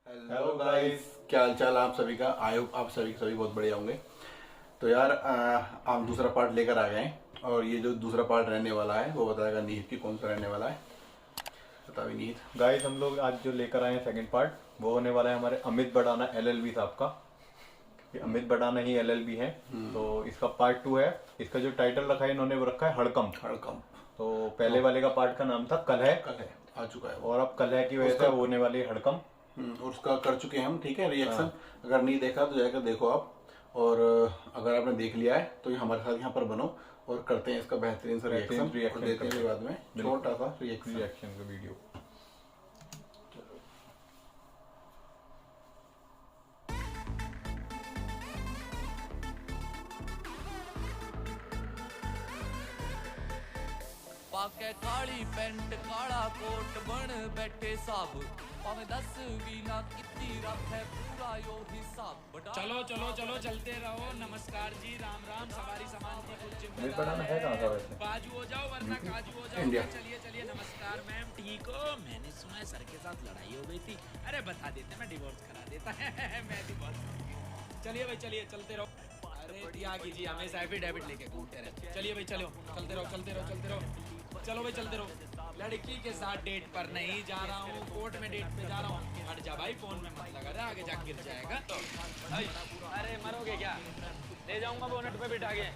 Hello guys, क्या हाल चाल आप सभी का। आई होप आप सभी बहुत बढ़िया होंगे। तो यार आप दूसरा पार्ट लेकर आ गए हैं और ये जो दूसरा पार्ट रहने वाला है वो बताएगा नीत की कौन सा रहने वाला है। बता भी नीत। गाइस हम लोग आज जो लेकर आए हैं सेकंड पार्ट, वो होने वाला है हमारे अमित बड़ाना एलएलबी साहब का। ये अमित बड़ाना ही एलएलबी है। तो इसका पार्ट 2 है। इसका जो टाइटल रखा है इन्होंने वो रखा है हड़कंप। हड़कंप। तो पहले वाले का पार्ट का नाम था कलह, कल है, आ चुका है वो। और अब कलह की वजह उसका से वो होने वाली है हड़कंप। और उसका कर चुके हैं हम, ठीक है, रिएक्शन। हाँ। अगर नहीं देखा तो जाकर देखो आप। और अगर आपने देख लिया है तो ये हमारे साथ यहाँ पर बनो और करते हैं इसका बेहतरीन सा रिएक्शन और देते हैं फिर बाद में छोटा सा रिएक्शन का वीडियो। पाके काली पेंट काला कोट बन बैठे साहब भावे 10 भी ना कितनी रख है पूरा यो हिसाब। चलो चलो चलो चलते रहो। नमस्कार जी, राम राम। सवारी सामान की कुछ अमित बड़ाना है कहाँ का वैसे? बाजू हो जाओ वरना काजू हो जाओ। इंडिया। चलिए चलिए। नमस्कार मैम, ठीक हो? मैंने सुना है सर के साथ लड़ाई हो गई थी। अरे बता देते, मैं डिवोर्स करा देता मैं डिवोर्स। चलिए भाई चलिए, चलते रहो। अरे त्यागी जी हमेशा एफिडेविट लेके घूमते रहते। चलिए भाई चलो, चलते रहो चलते रहो चलते रहो। चलो भाई चलते रहो। लड़की के साथ डेट पर नहीं जा रहा हूँ, कोर्ट में डेट पे जा रहा हूँ। हट जा भाई, फोन में मत लगा रहा, आगे जा गिर जाएगा तो। अरे मरोगे क्या? ले जाऊंगा बोनट पे बिठा के।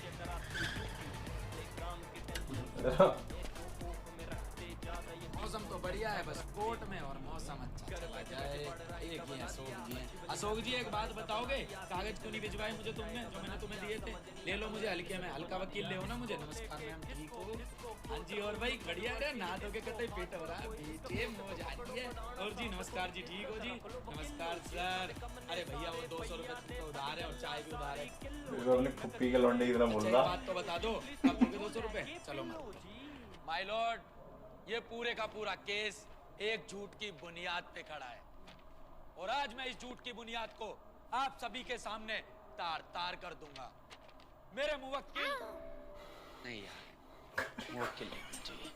मौसम तो बढ़िया है, बस कोर्ट में और मौसम अच्छा चला जाए। एक ही अशोक जी हैं। अशोक जी एक बात बताओगे, कागज क्यों नहीं भिजवाए मुझे तुमने, जो मैंने तुम्हें दिए थे? ले लो मुझे हल्के में, हल्का वकील ले हो ना मुझे। नमस्कार मैम, ठीक हो? हाँ जी। और भाई बढ़िया है ना, धो के कतई पेट हो रहा है, बेटे मौज आती है। और जी नमस्कार जी, ठीक हो जी? नमस्कार सर। अरे भैया वो 200 रुपये तो उधार है और चाय भी उधार है। अपने फुप्पी के लौंडे की तरह बोल अच्छा, एक रहा। बात तो बता दो, कब दोगे 200 रुपये? चलो मत। माय लॉर्ड, ये पूरे का पूरा केस एक झूठ की बुनियाद पे खड़ा है और आज मैं इस झूठ की बुनियाद को आप सभी के सामने तार तार कर दूंगा। मेरे मुवक्किल नहीं यार, मुवक्किल नहीं चाहिए।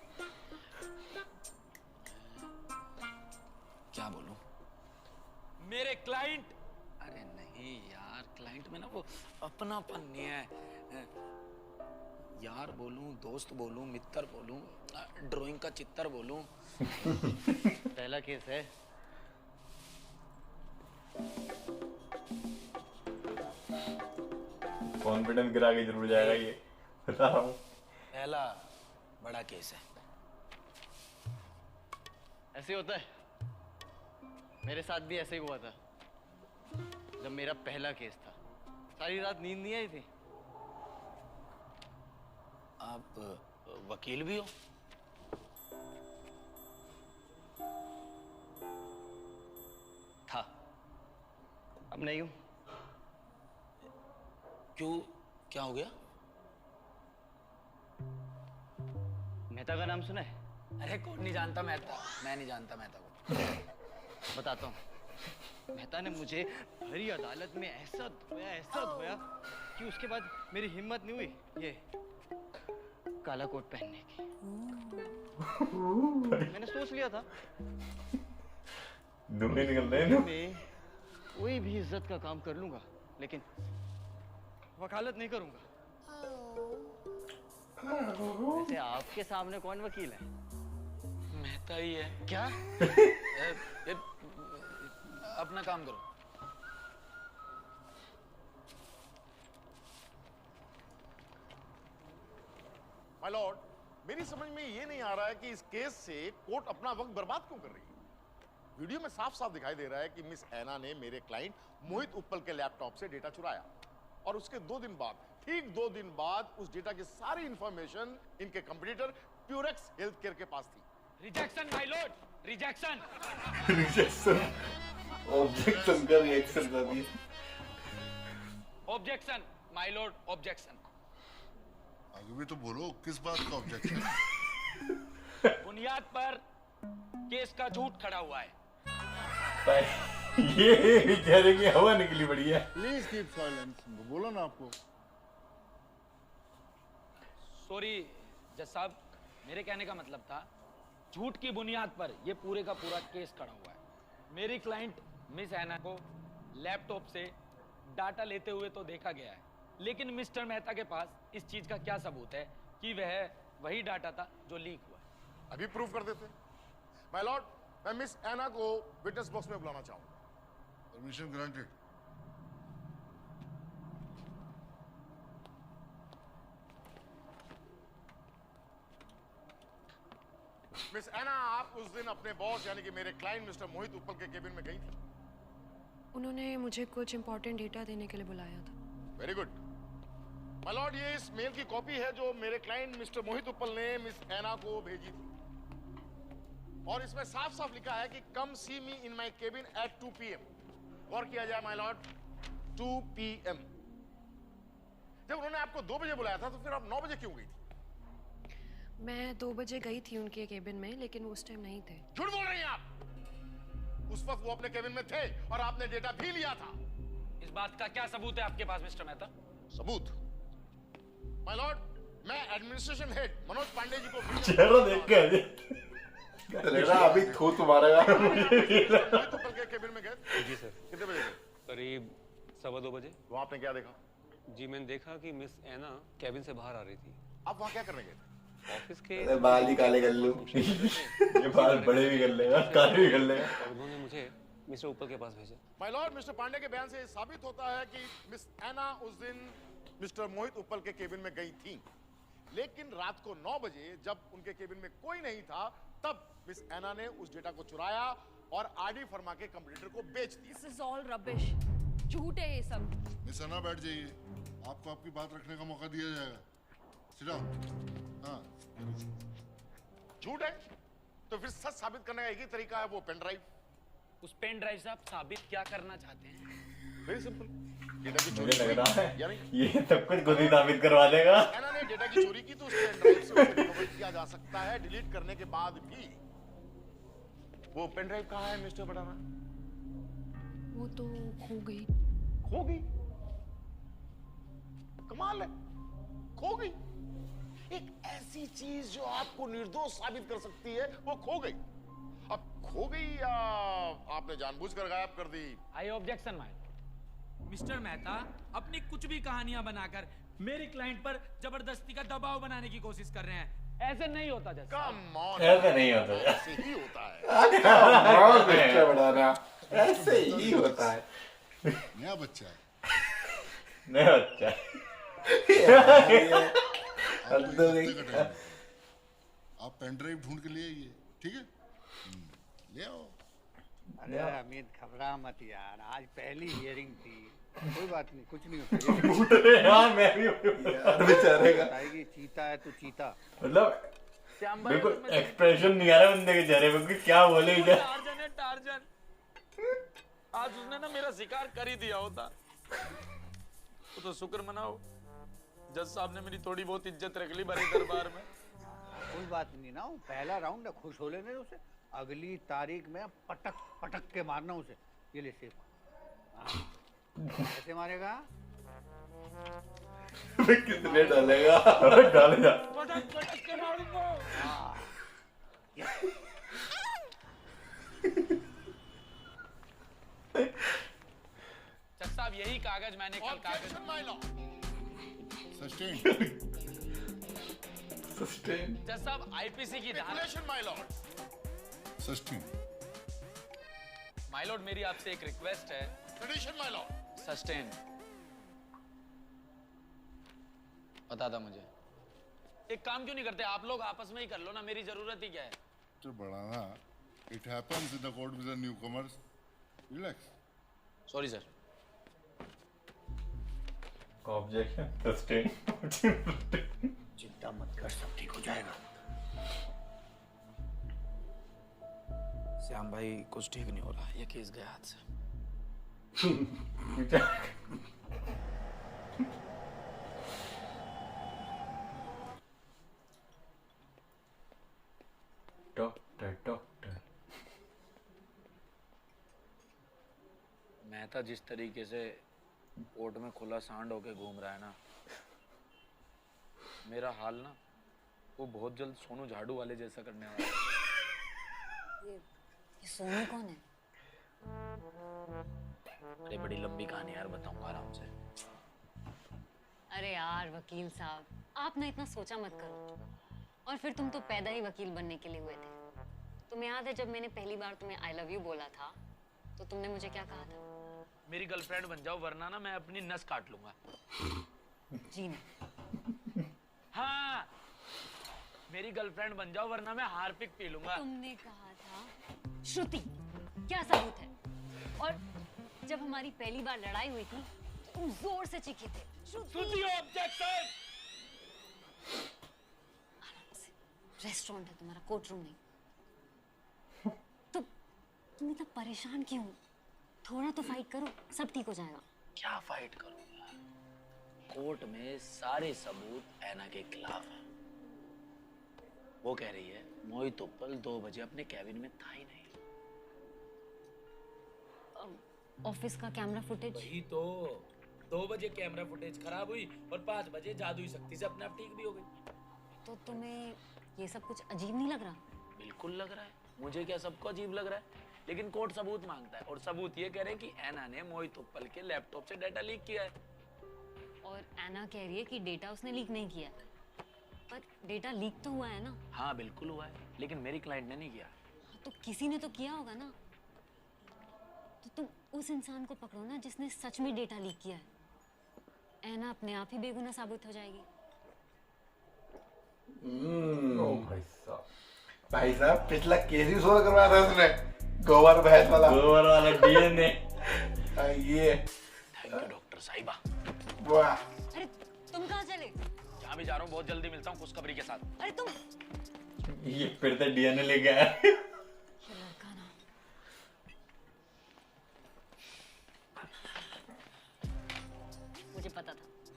क्या बोलूं? मेरे क्लाइंट, अरे नहीं यार, क्लाइंट में ना वो अपनापन नहीं है। यार बोलूं, दोस्त बोलूं, मित्र बोलूं, ड्राइंग का चित्र बोलूं। पहला केस है। कॉन्फिडेंस गिरा के जरूर जाएगा ये, बता रहा हूँ। पहला बड़ा केस है। ऐसे होता है, मेरे साथ भी ऐसे ही हुआ था जब मेरा पहला केस था। सारी रात नींद नहीं आई थी। आप वकील भी हो? था, अब नहीं हूं। क्यों, क्या हो गया? मेहता का नाम सुना है? अरे कौन नहीं जानता मेहता, मैं नहीं जानता मेहता को। बताता हूं। मेहता ने मुझे भरी अदालत में ऐसा धोया कि उसके बाद मेरी हिम्मत नहीं हुई ये काला कोट पहनने की। मैंने सोच लिया था धुएं निकल रहे हैं। मैं कोई भी इज्जत का काम कर लूंगा, लेकिन वकालत नहीं करूंगा। वैसे आपके सामने कौन वकील है? मेहता ही है। क्या? ये अपना काम करो। माय लॉर्ड, मेरी समझ में ये नहीं आ रहा है कि इस केस से कोर्ट अपना वक्त बर्बाद क्यों कर रही है। वीडियो में साफ साफ दिखाई दे रहा है कि मिस ऐना ने मेरे क्लाइंट मोहित उप्पल के लैपटॉप से डेटा चुराया और उसके 2 दिन बाद, ठीक 2 दिन बाद, उस डेटा की सारी इंफॉर्मेशन इनके कंपटीटर प्यूरेक्स हेल्थ केयर के पास थी। Rejection my Lord, rejection. Rejection, objection का रिएक्शन कर दिया। Objection my Lord, objection. आगे भी तो बोलो, किस बात का ऑब्जेक्शन? बुनियाद पर केस का झूठ खड़ा हुआ है। ये बेचारे की हवा निकली बड़ी है। Please keep silence. बोलो ना आपको। सॉरी जज साहब, मेरे कहने का मतलब था झूठ की बुनियाद पर ये पूरे का पूरा केस खड़ा हुआ है। मेरी क्लाइंट मिस ऐना को लैपटॉप से डाटा लेते हुए तो देखा गया है, लेकिन मिस्टर मेहता के पास इस चीज का क्या सबूत है कि वह वही डाटा था जो लीक हुआ है? अभी प्रूफ कर देते। माय लॉर्ड, मैं मिस ऐना को विटनेस बॉक्स में बुलाना चाहूंगा। Permission granted. मिस ऐना, आप उस दिन अपने बॉस यानी कि मेरे क्लाइंट मिस्टर मोहित उपल के केबिन में गई थी? उन्होंने मुझे कुछ इंपॉर्टेंट डेटा देने के लिए बुलाया था। Very good. माय लॉर्ड, ये इस मेल की कॉपी है जो मेरे क्लाइंट मिस्टर मोहित उपल ने मिस ऐना को भेजी थी, और इसमें साफ साफ लिखा है कि come see me in my cabin at 2 PM। गौर किया जाए माय लॉर्ड, 2 PM। जब उन्होंने आपको 2 बजे बुलाया था तो फिर आप 9 बजे क्यों गई थी? मैं 2 बजे गई थी उनके केबिन में, लेकिन वो उस टाइम नहीं थे। झूठ बोल रही हैं आप। उस वक्त वो अपने केबिन में थे और आपने डेटा भी लिया था। इस बात का क्या सबूत है आपके पास मिस्टर मेहता? सबूत? माय लॉर्ड, मैं एडमिनिस्ट्रेशन हेड मनोज पांडे जी को चेहरा देख के लग रहा अभी थूत मारेगा। मोहित उपल के केबिन में गए। जी सर, कितने बजे गए? करीब 2:15 बजे। वो आपने क्या देखा? जी मैंने देखा कि मिस ऐना कैबिन से बाहर आ रही थी। आप वहाँ क्या करने गए थे? ऑफिस के बाल ही काले कर लूं। ये बाल बड़े भी कर लेगा, काले भी कर लेगा। और उन्होंने मुझे मिस्टर ऊपर के पास भेजा। माय लॉर्ड, मिस्टर पांडे के बयान से साबित होता है कि मिस ऐना उस दिन मिस्टर मोहित उपल के केबिन में गई थी, लेकिन रात को 9 बजे जब उनके केबिन में कोई नहीं था, तब मिस ऐना ने उस डेटा को चुराया और आरडी फर्मा के कंप्यूटर को बेच दिया। This is all rubbish. झूठ है ये सब। मिस अन्ना बैठ जाइए, आपको आपकी बात रखने का मौका दिया जाएगा। Sit down। हाँ, झूठ है तो फिर सच साबित करने का एक ही तरीका है, वो पेन ड्राइव। उस पेन ड्राइव से आप साबित क्या करना चाहते हैं? Very simple. डेटा की मुझे चोरी लग रहा हुई, है यानी ये सब कुछ खुद ही साबित करवा देगा। ऐना ने डेटा की चोरी की तो उस पेन ड्राइव से उसे रिकवर किया जा सकता है, डिलीट करने के बाद भी। वो पेन ड्राइव कहाँ है मिस्टर बडाना? वो तो खो गई। खो गई? कमाल है, खो गई। एक ऐसी चीज जो आपको निर्दोष साबित कर सकती है, वो खो गई। अब खो गई या आपने जानबूझकर गायब कर दी? आई ऑब्जेक्शन माय मिस्टर मेहता अपनी कुछ भी कहानियां बनाकर मेरे क्लाइंट पर जबरदस्ती का दबाव बनाने की कोशिश कर रहे हैं। ऐसे नहीं होता जज। कम ऑन, ऐसे नहीं होता। ऐसे ही होता है। बहुत अच्छा बनाना, ऐसे ही होता है। नया बच्चा है। नहीं बच्चा। आपको एक हफ्ते का टाइम है। आप पेन ड्राइव ढूंढ के ले आइए, ठीक है? ले आओ। अरे अमित घबरा मत यार, आज पहली हियरिंग थी, कोई बात नहीं, कुछ नहीं होता। हाँ मैं भी बेचारे का बताएगी चीता है तो चीता। मतलब बिल्कुल एक्सप्रेशन नहीं आ रहा बंदे के चेहरे पे कि क्या बोले इधर। टार्जन है टार्जन। आज उसने ना मेरा शिकार कर ही दिया होता। तो शुक्र मनाओ, जज साहब ने मेरी थोड़ी बहुत इज्जत रख ली बड़े दरबार में। कोई बात नहीं ना, वो पहला राउंड है, खुश हो लेने उसे। अगली तारीख में पटक पटक के मारना उसे। ये ले सेफ। कैसे मारेगा? कितने डालेगा? डालेगा। पटक पटक के मारूंगा। जज साहब यही कागज मैंने कल कागज। Objection my Lord. सस्टेन। जज साहब आईपीसी की धारा। Speculation my Lord. Sustain. My Lord मेरी आपसे एक रिक्वेस्ट है। Tradition my Lord. सस्टेन। बता दो मुझे, एक काम क्यों नहीं करते आप लोग, आपस में ही कर लो ना, मेरी जरूरत ही क्या है? तो बढ़ाना, it happens in the court with the newcomers. Relax. Sorry sir. Objection sustain. चिंता मत कर, सब ठीक हो जाएगा। श्याम भाई कुछ ठीक नहीं हो रहा, ये केस गया हाथ से। डॉक्टर डॉक्टर मेहता जिस तरीके से कोर्ट में खुला सांड होके घूम रहा है ना, मेरा हाल ना वो बहुत जल्द सोनू झाड़ू वाले जैसा करने वाला है। ये सोनू कौन है? अरे बड़ी लंबी कहानी यार, बताऊंगा आराम से। अरे यार वकील साहब, आप ना इतना सोचा मत करो। और फिर तुम तो पैदा ही वकील बनने के लिए हुए थे। तुम्हें याद है जब मैंने पहली बार तुम्हें आई लव यू बोला था तो तुमने मुझे क्या कहा था? मेरी गर्लफ्रेंड बन जाओ वरना ना मैं अपनी नस काट लूंगा। जी नहीं। हाँ, मेरी गर्लफ्रेंड बन जाओ वरना मैं हार्पिक पी लूंगा। तुमने कहा था श्रुति, क्या सबूत है? और जब हमारी पहली बार लड़ाई हुई थी तो तुम जोर से चीखे थे, श्रुति ऑब्जेक्शन। रेस्टोरेंट है तुम्हारा, कोर्ट रूम नहीं। तुम इतना परेशान क्यों? थोड़ा तो फाइट करो, सब ठीक हो जाएगा। क्या फाइट करूं यार? कोर्ट में सारे सबूत ऐना के खिलाफ हैं। वो कह रही है मोहित उप्पल 2 बजे अपने कैबिन में था ही नहीं। ऑफिस का कैमरा फुटेज? वही तो, 2 बजे कैमरा फुटेज खराब हुई और 5 बजे जादुई शक्ति से अपने आप ठीक भी हो गई। तो तुम्हें ये सब कुछ अजीब नहीं लग रहा? बिल्कुल लग रहा है। मुझे क्या सबको अजीब लग रहा है? लेकिन कोर्ट सबूत मांगता है और सबूत ये कह रहे हैं कि ऐना ने मोहित उप्पल के लैपटॉप से डाटा लीक किया है। और ऐना कह रही है कि डेटा उसने लीक नहीं किया। पर डेटा लीक तो हुआ है ना? हाँ बिल्कुल हुआ है, लेकिन मेरी क्लाइंट ने नहीं किया। तो किसी ने तो किया होगा ना। तो तुम उस इंसान को पकड़ो ना जिसने सच में डेटा लीक किया है। ऐना अपने आप ही बेगुनाह साबित हो जाएगी। भाई साहब पिछला केस ही सोल्व करवाया था उसने, गोबर भैंस वाला डीएनए। ये थैंक यू डॉक्टर साहिबा। वाह। अरे तुम कहाँ चले? जहाँ भी जा रहा हूँ बहुत जल्दी मिलता हूँ खुशखबरी के साथ। अरे तुम ये फिर से डीएनए लेके आया। लड़का ना। मुझे पता था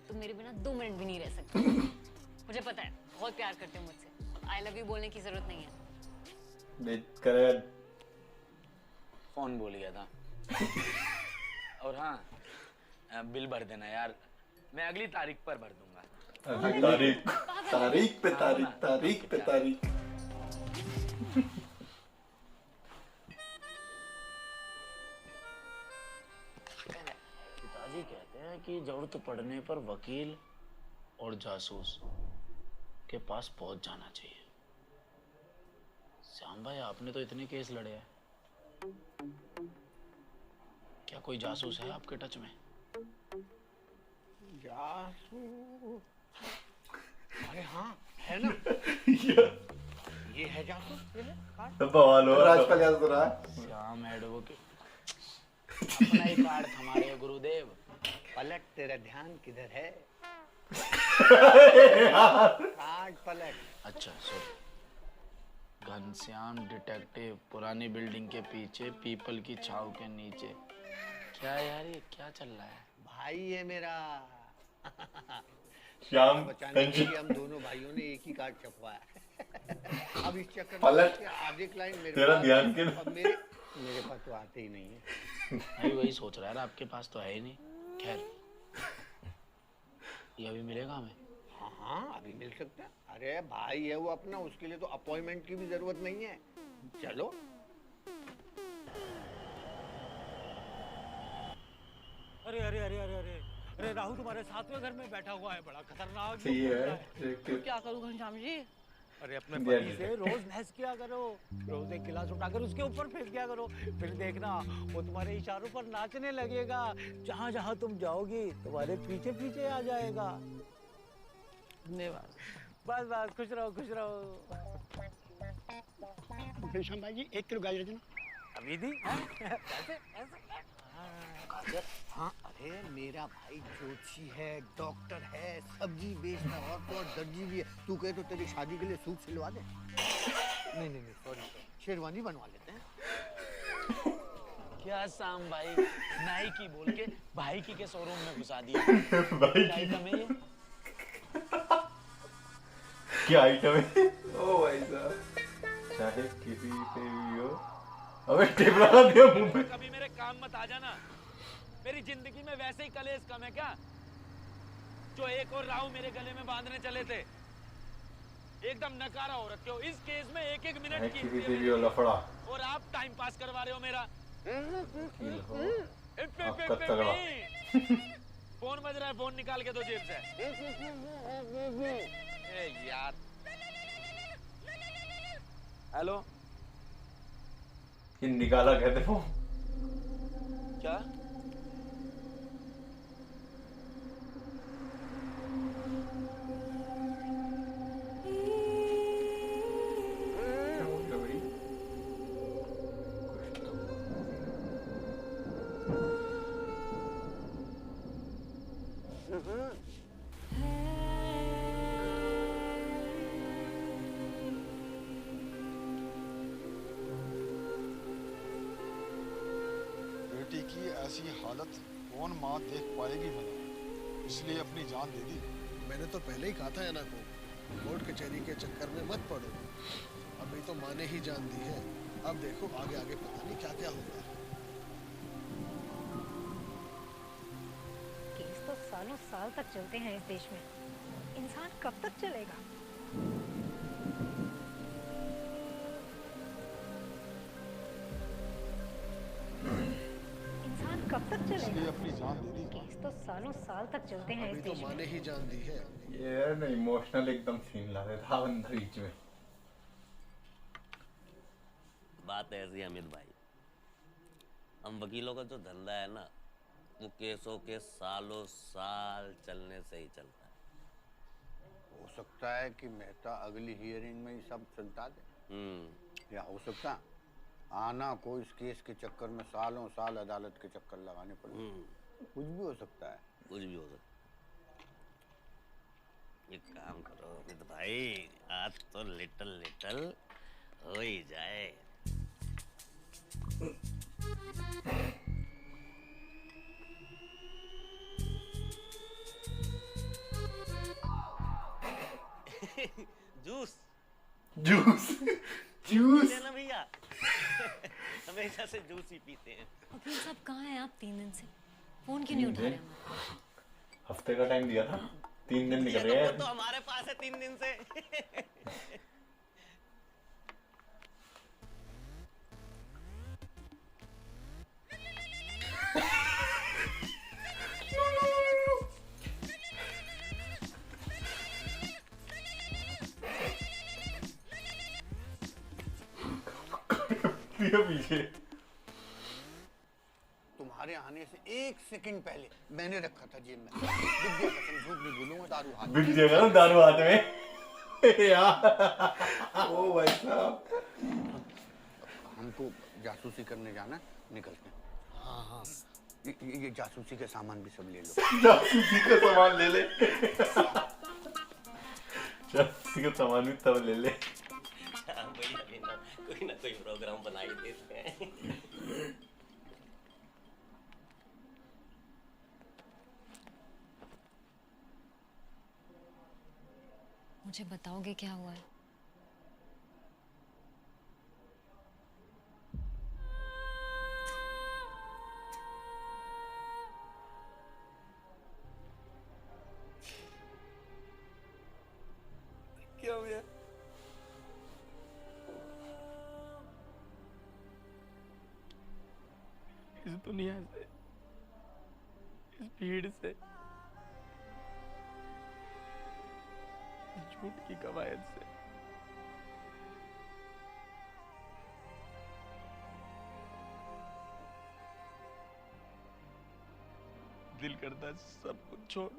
तुम मेरे बिना 2 मिनट भी नहीं रह सकते। मुझे पता है बहुत प्यार करते हो मुझसे। आई लव यू बोलने की जरूरत नहीं है। फोन भूल गया था। और हाँ, बिल भर देना यार, मैं अगली तारीख पर भर दूंगा। तारीख तारीख पे तारीख तारीख पे तारीख। पिताजी कहते हैं कि जरूरत पड़ने पर वकील और जासूस के पास पहुंच जाना चाहिए। श्याम भाई आपने तो इतने केस लड़े हैं, क्या कोई जासूस है आपके टच में? जासूस? अरे हाँ है ना। ये है जासूस। ये है कार्ड। आजकल याद तो रहा श्याम एडवोकेट। अपना ही कार्ड थमा रहे गुरुदेव। पलट, तेरा ध्यान किधर है? कार्ड पलट। अच्छा सॉरी। घनश्याम डिटेक्टिव, पुरानी बिल्डिंग के पीछे, पीपल की छाव के नीचे। क्या यार ये क्या चल रहा है? भाई है मेरा। श्याम बचाने के लिए हम दोनों भाइयों ने एक ही कार्ड छपवाया। अब इस चक्कर पलट। में आधे क्लाइंट मेरे तेरा पास ध्यान है, किधर? और मेरे पास तो आते ही नहीं है। मैं वही सोच रहा है, आपके पास तो है ही नहीं। खैर ये अभी मिलेगा हमें? हाँ अभी मिल सकता है। अरे भाई है वो अपना, उसके लिए तो अपॉइंटमेंट की भी जरूरत नहीं है। चलो। अरे अरे अरे अरे अरे अरे राहुल तुम्हारे साथ में घर में बैठा हुआ है, बड़ा खतरनाक। सही है। तो क्या करूं घनश्याम जी? अरे अपने पति से रोज बहस किया करो, रोज एक गिलास उठाकर उसके ऊपर फेंक दिया करो, फिर देखना वो तुम्हारे इशारों पर नाचने लगेगा। जहाँ जहाँ तुम जाओगी तुम्हारे पीछे पीछे आ जाएगा। धन्यवाद। बस बस खुश रहो खुश रहो। घनश्याम भाई जी 1 किलो गाजर देना। अभी दी? ऐसे ऐसे गाजर? हाँ अरे मेरा भाई जोशी है, डॉक्टर है, सब्जी बेचता है और तो और दर्जी भी है। तू कहे तो तेरी शादी के लिए सूट सिलवा दे। नहीं नहीं नहीं सॉरी, शेरवानी बनवा लेते हैं। क्या शाम भाई नाइकी बोल के भाईकी के शोरूम में घुसा दिया। क्या आइटम है ये? क्या आइटम है? ओ भाई साहब, चाहे किसी से भी हो। अबे टेप लगा दिया मुंह पे। कभी मेरे काम मत आ जाना। मेरी जिंदगी में वैसे ही कलेश कम है क्या, जो एक और राहु मेरे गले में बांधने चले थे? एकदम नकारा हो रखे हो। इस केस में 1-1 मिनट की किसी से भी हो लफड़ा। और आप टाइम पास करवा रहे हो मेरा। आपका तगड़ा। फोन बज रहा है, फोन निकाल के दो जेब से। ए यार, हेलो, ये निकाला कहते हो क्या? बेटी की ऐसी हालत कौन माँ देख पाएगी भला, इसलिए अपनी जान दे दी। मैंने तो पहले ही कहा था ऐना को, कोर्ट कचहरी के चक्कर में मत पड़ो। अभी तो माँ ने ही जान दी है, अब देखो आगे आगे पता नहीं क्या क्या होगा। केस तो सालों साल तक चलते हैं इस देश में, इंसान कब तक चलेगा? इंसान कब तक चलेगा? इसलिए अपनी जान दे दी। केस तो सालों साल तक चलते हैं इस अभी तो देश माँ में। ने ही जान दी है। ये ना इमोशनल एकदम सीन ला रहा था बंदा बीच में। बात ऐसी है अमित भाई, हम वकीलों का जो धंधा है ना, वो केसों के सालों साल चलने से ही चलता है। हो सकता है कि मेहता अगली हियरिंग में ही सब सुलझा दे, या हो सकता है आना को इस केस के चक्कर में सालों साल अदालत के चक्कर लगाने पड़े। कुछ भी हो सकता है। कुछ भी हो सकता है। एक काम करो अमित भाई, आज तो लिटल लिटल हो ही जाए। जूस जूस जूस ना भैया, हमेशा से जूस ही पीते हैं। वकील साहब कहाँ हैं आप 3 दिन से? फोन क्यों नहीं उठा रहे हमारा? हफ्ते का टाइम दिया था, 3 दिन निकल ये गए। तो हमारे पास है 3 दिन से। पीछे तुम्हारे आने से 1 सेकंड पहले मैंने रखा था जेब में। विद्या कसम झूठ नहीं बोलूंगा, दारू हाथ में। बिक जाएगा ना दारू हाथ में यार। ओ भाई साहब, हमको जासूसी करने जाना है, निकलते हैं। हाँ हाँ, ये जासूसी के सामान भी सब ले लो। जासूसी का सामान ले ले। जासूसी का सामान भी तब ले ले। भैया भी ना कोई प्रोग्राम बना ही देते हैं। मुझे बताओगे क्या हुआ है? क्या हुआ? इस दुनिया से, इस भीड़ से, इस झूठ की कवायद से दिल करता है सब कुछ छोड़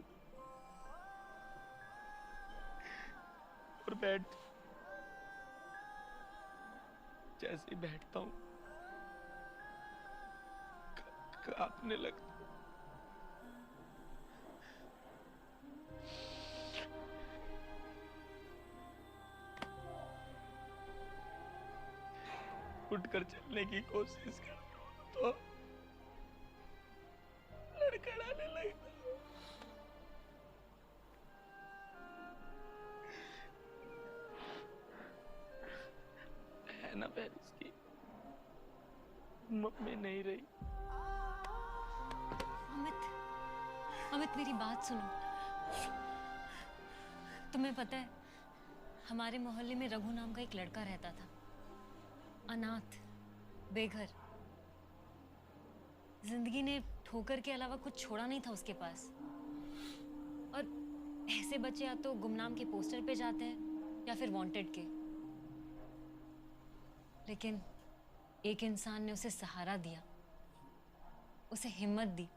और बैठ। जैसे ही बैठता हूँ कांपने लगता। उठकर चलने की कोशिश करता तो लड़खड़ाने लगता। है ना पेरिस की मम्मी नहीं रही। अमित मेरी बात सुनो। तुम्हें पता है हमारे मोहल्ले में रघु नाम का एक लड़का रहता था, अनाथ, बेघर, जिंदगी ने ठोकर के अलावा कुछ छोड़ा नहीं था उसके पास। और ऐसे बच्चे या तो गुमनाम के पोस्टर पे जाते हैं या फिर वांटेड के। लेकिन एक इंसान ने उसे सहारा दिया, उसे हिम्मत दी।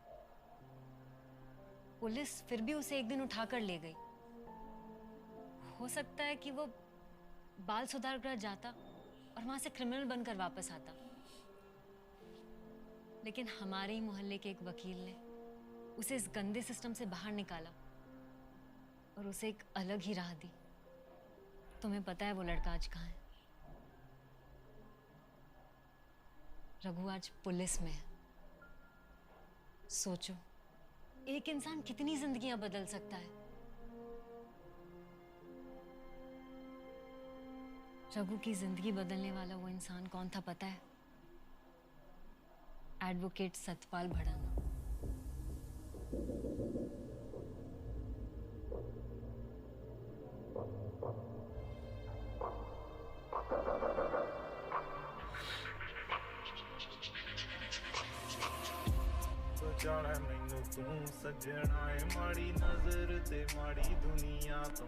पुलिस फिर भी उसे एक दिन उठाकर ले गई। हो सकता है कि वो बाल सुधार गृह जाता और वहां से क्रिमिनल बनकर वापस आता, लेकिन हमारे ही मोहल्ले के एक वकील ने उसे इस गंदे सिस्टम से बाहर निकाला और उसे एक अलग ही राह दी। तुम्हें पता है वो लड़का आज कहाँ है? रघु आज पुलिस में है। सोचो, एक इंसान कितनी जिंदगियां बदल सकता है। रघु की जिंदगी बदलने वाला वो इंसान कौन था पता है? एडवोकेट सतपाल भड़ाना। जाना मैनू तू सजना है माड़ी नजर ते माड़ी दुनिया तो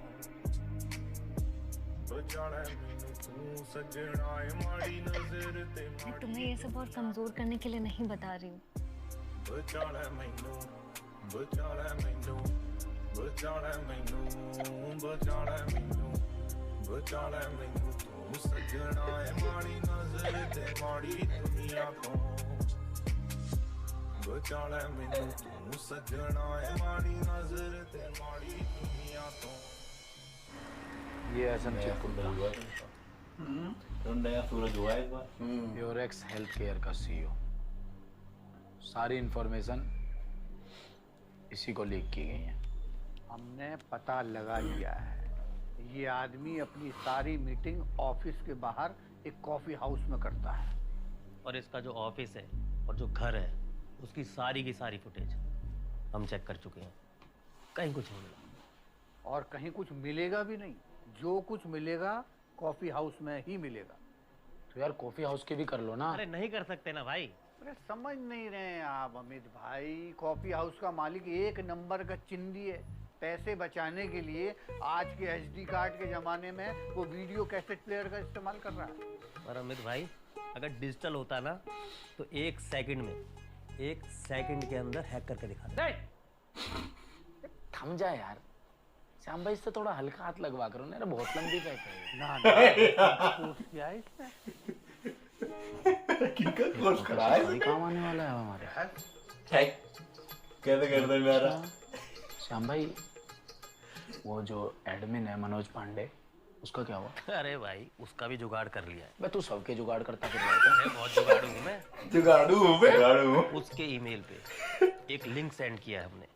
बचाना मैनू तू सजना है माड़ी नजर ते मैं तुम्हें ये सब और कमजोर करने के लिए नहीं बता रही हूँ। बचाना मैनू बचाना मैनू बचाना मैनू बचाना मैनू बचाना मैनू तू सजना है माड़ी नजर ते माड़ी दुनिया तो बचाना मैनू तू सजना है माड़ी नजर ते माड़ी दुनिया तो। ये एसएम चिरकुंडा तो नया सूरज हुआ है इस बार। योरेक्स हेल्थ केयर का सीईओ। सारी इंफॉर्मेशन इसी को लीक की गई है। हमने पता लगा लिया है, ये आदमी अपनी सारी मीटिंग ऑफिस के बाहर एक कॉफी हाउस में करता है। और इसका जो ऑफिस है और जो घर है उसकी सारी की सारी फुटेज हम चेक कर चुके हैं, कहीं कुछ नहीं मिला। और कहीं कुछ मिलेगा भी नहीं। जो कुछ मिलेगा कॉफी हाउस में ही मिलेगा। तो यार कॉफी हाउस के भी कर लो ना। अरे नहीं कर सकते ना भाई। अरे समझ नहीं रहे आप अमित भाई, कॉफी हाउस का मालिक एक नंबर का चिंदी है। पैसे बचाने के लिए आज के एचडी कार्ड के जमाने में वो वीडियो कैसेट प्लेयर का इस्तेमाल कर रहा है। पर अमित भाई, अगर डिजिटल होता ना तो एक सेकंड के अंदर हैक करके दिखा दे। थम जा यार, श्याम भाई इससे थोड़ा हल्का हाथ लगवा करो ना, बहुत लंबी पैक है। ना कोर्स किया है इसने। किनका कोर्स करा है? काम आने वाला है हमारे। कैसे करते मेरा? श्याम भाई, वो जो एडमिन है मनोज पांडे, उसका क्या हुआ? अरे भाई, उसका भी जुगाड़ कर लिया है। मैं तू सबके जुगाड़ करता फिर रहा है। बहुत जुगाड़ू हूँ मैं। जुगाड़ू। उसके ईमेल पे एक लिंक सेंड किया है हमने।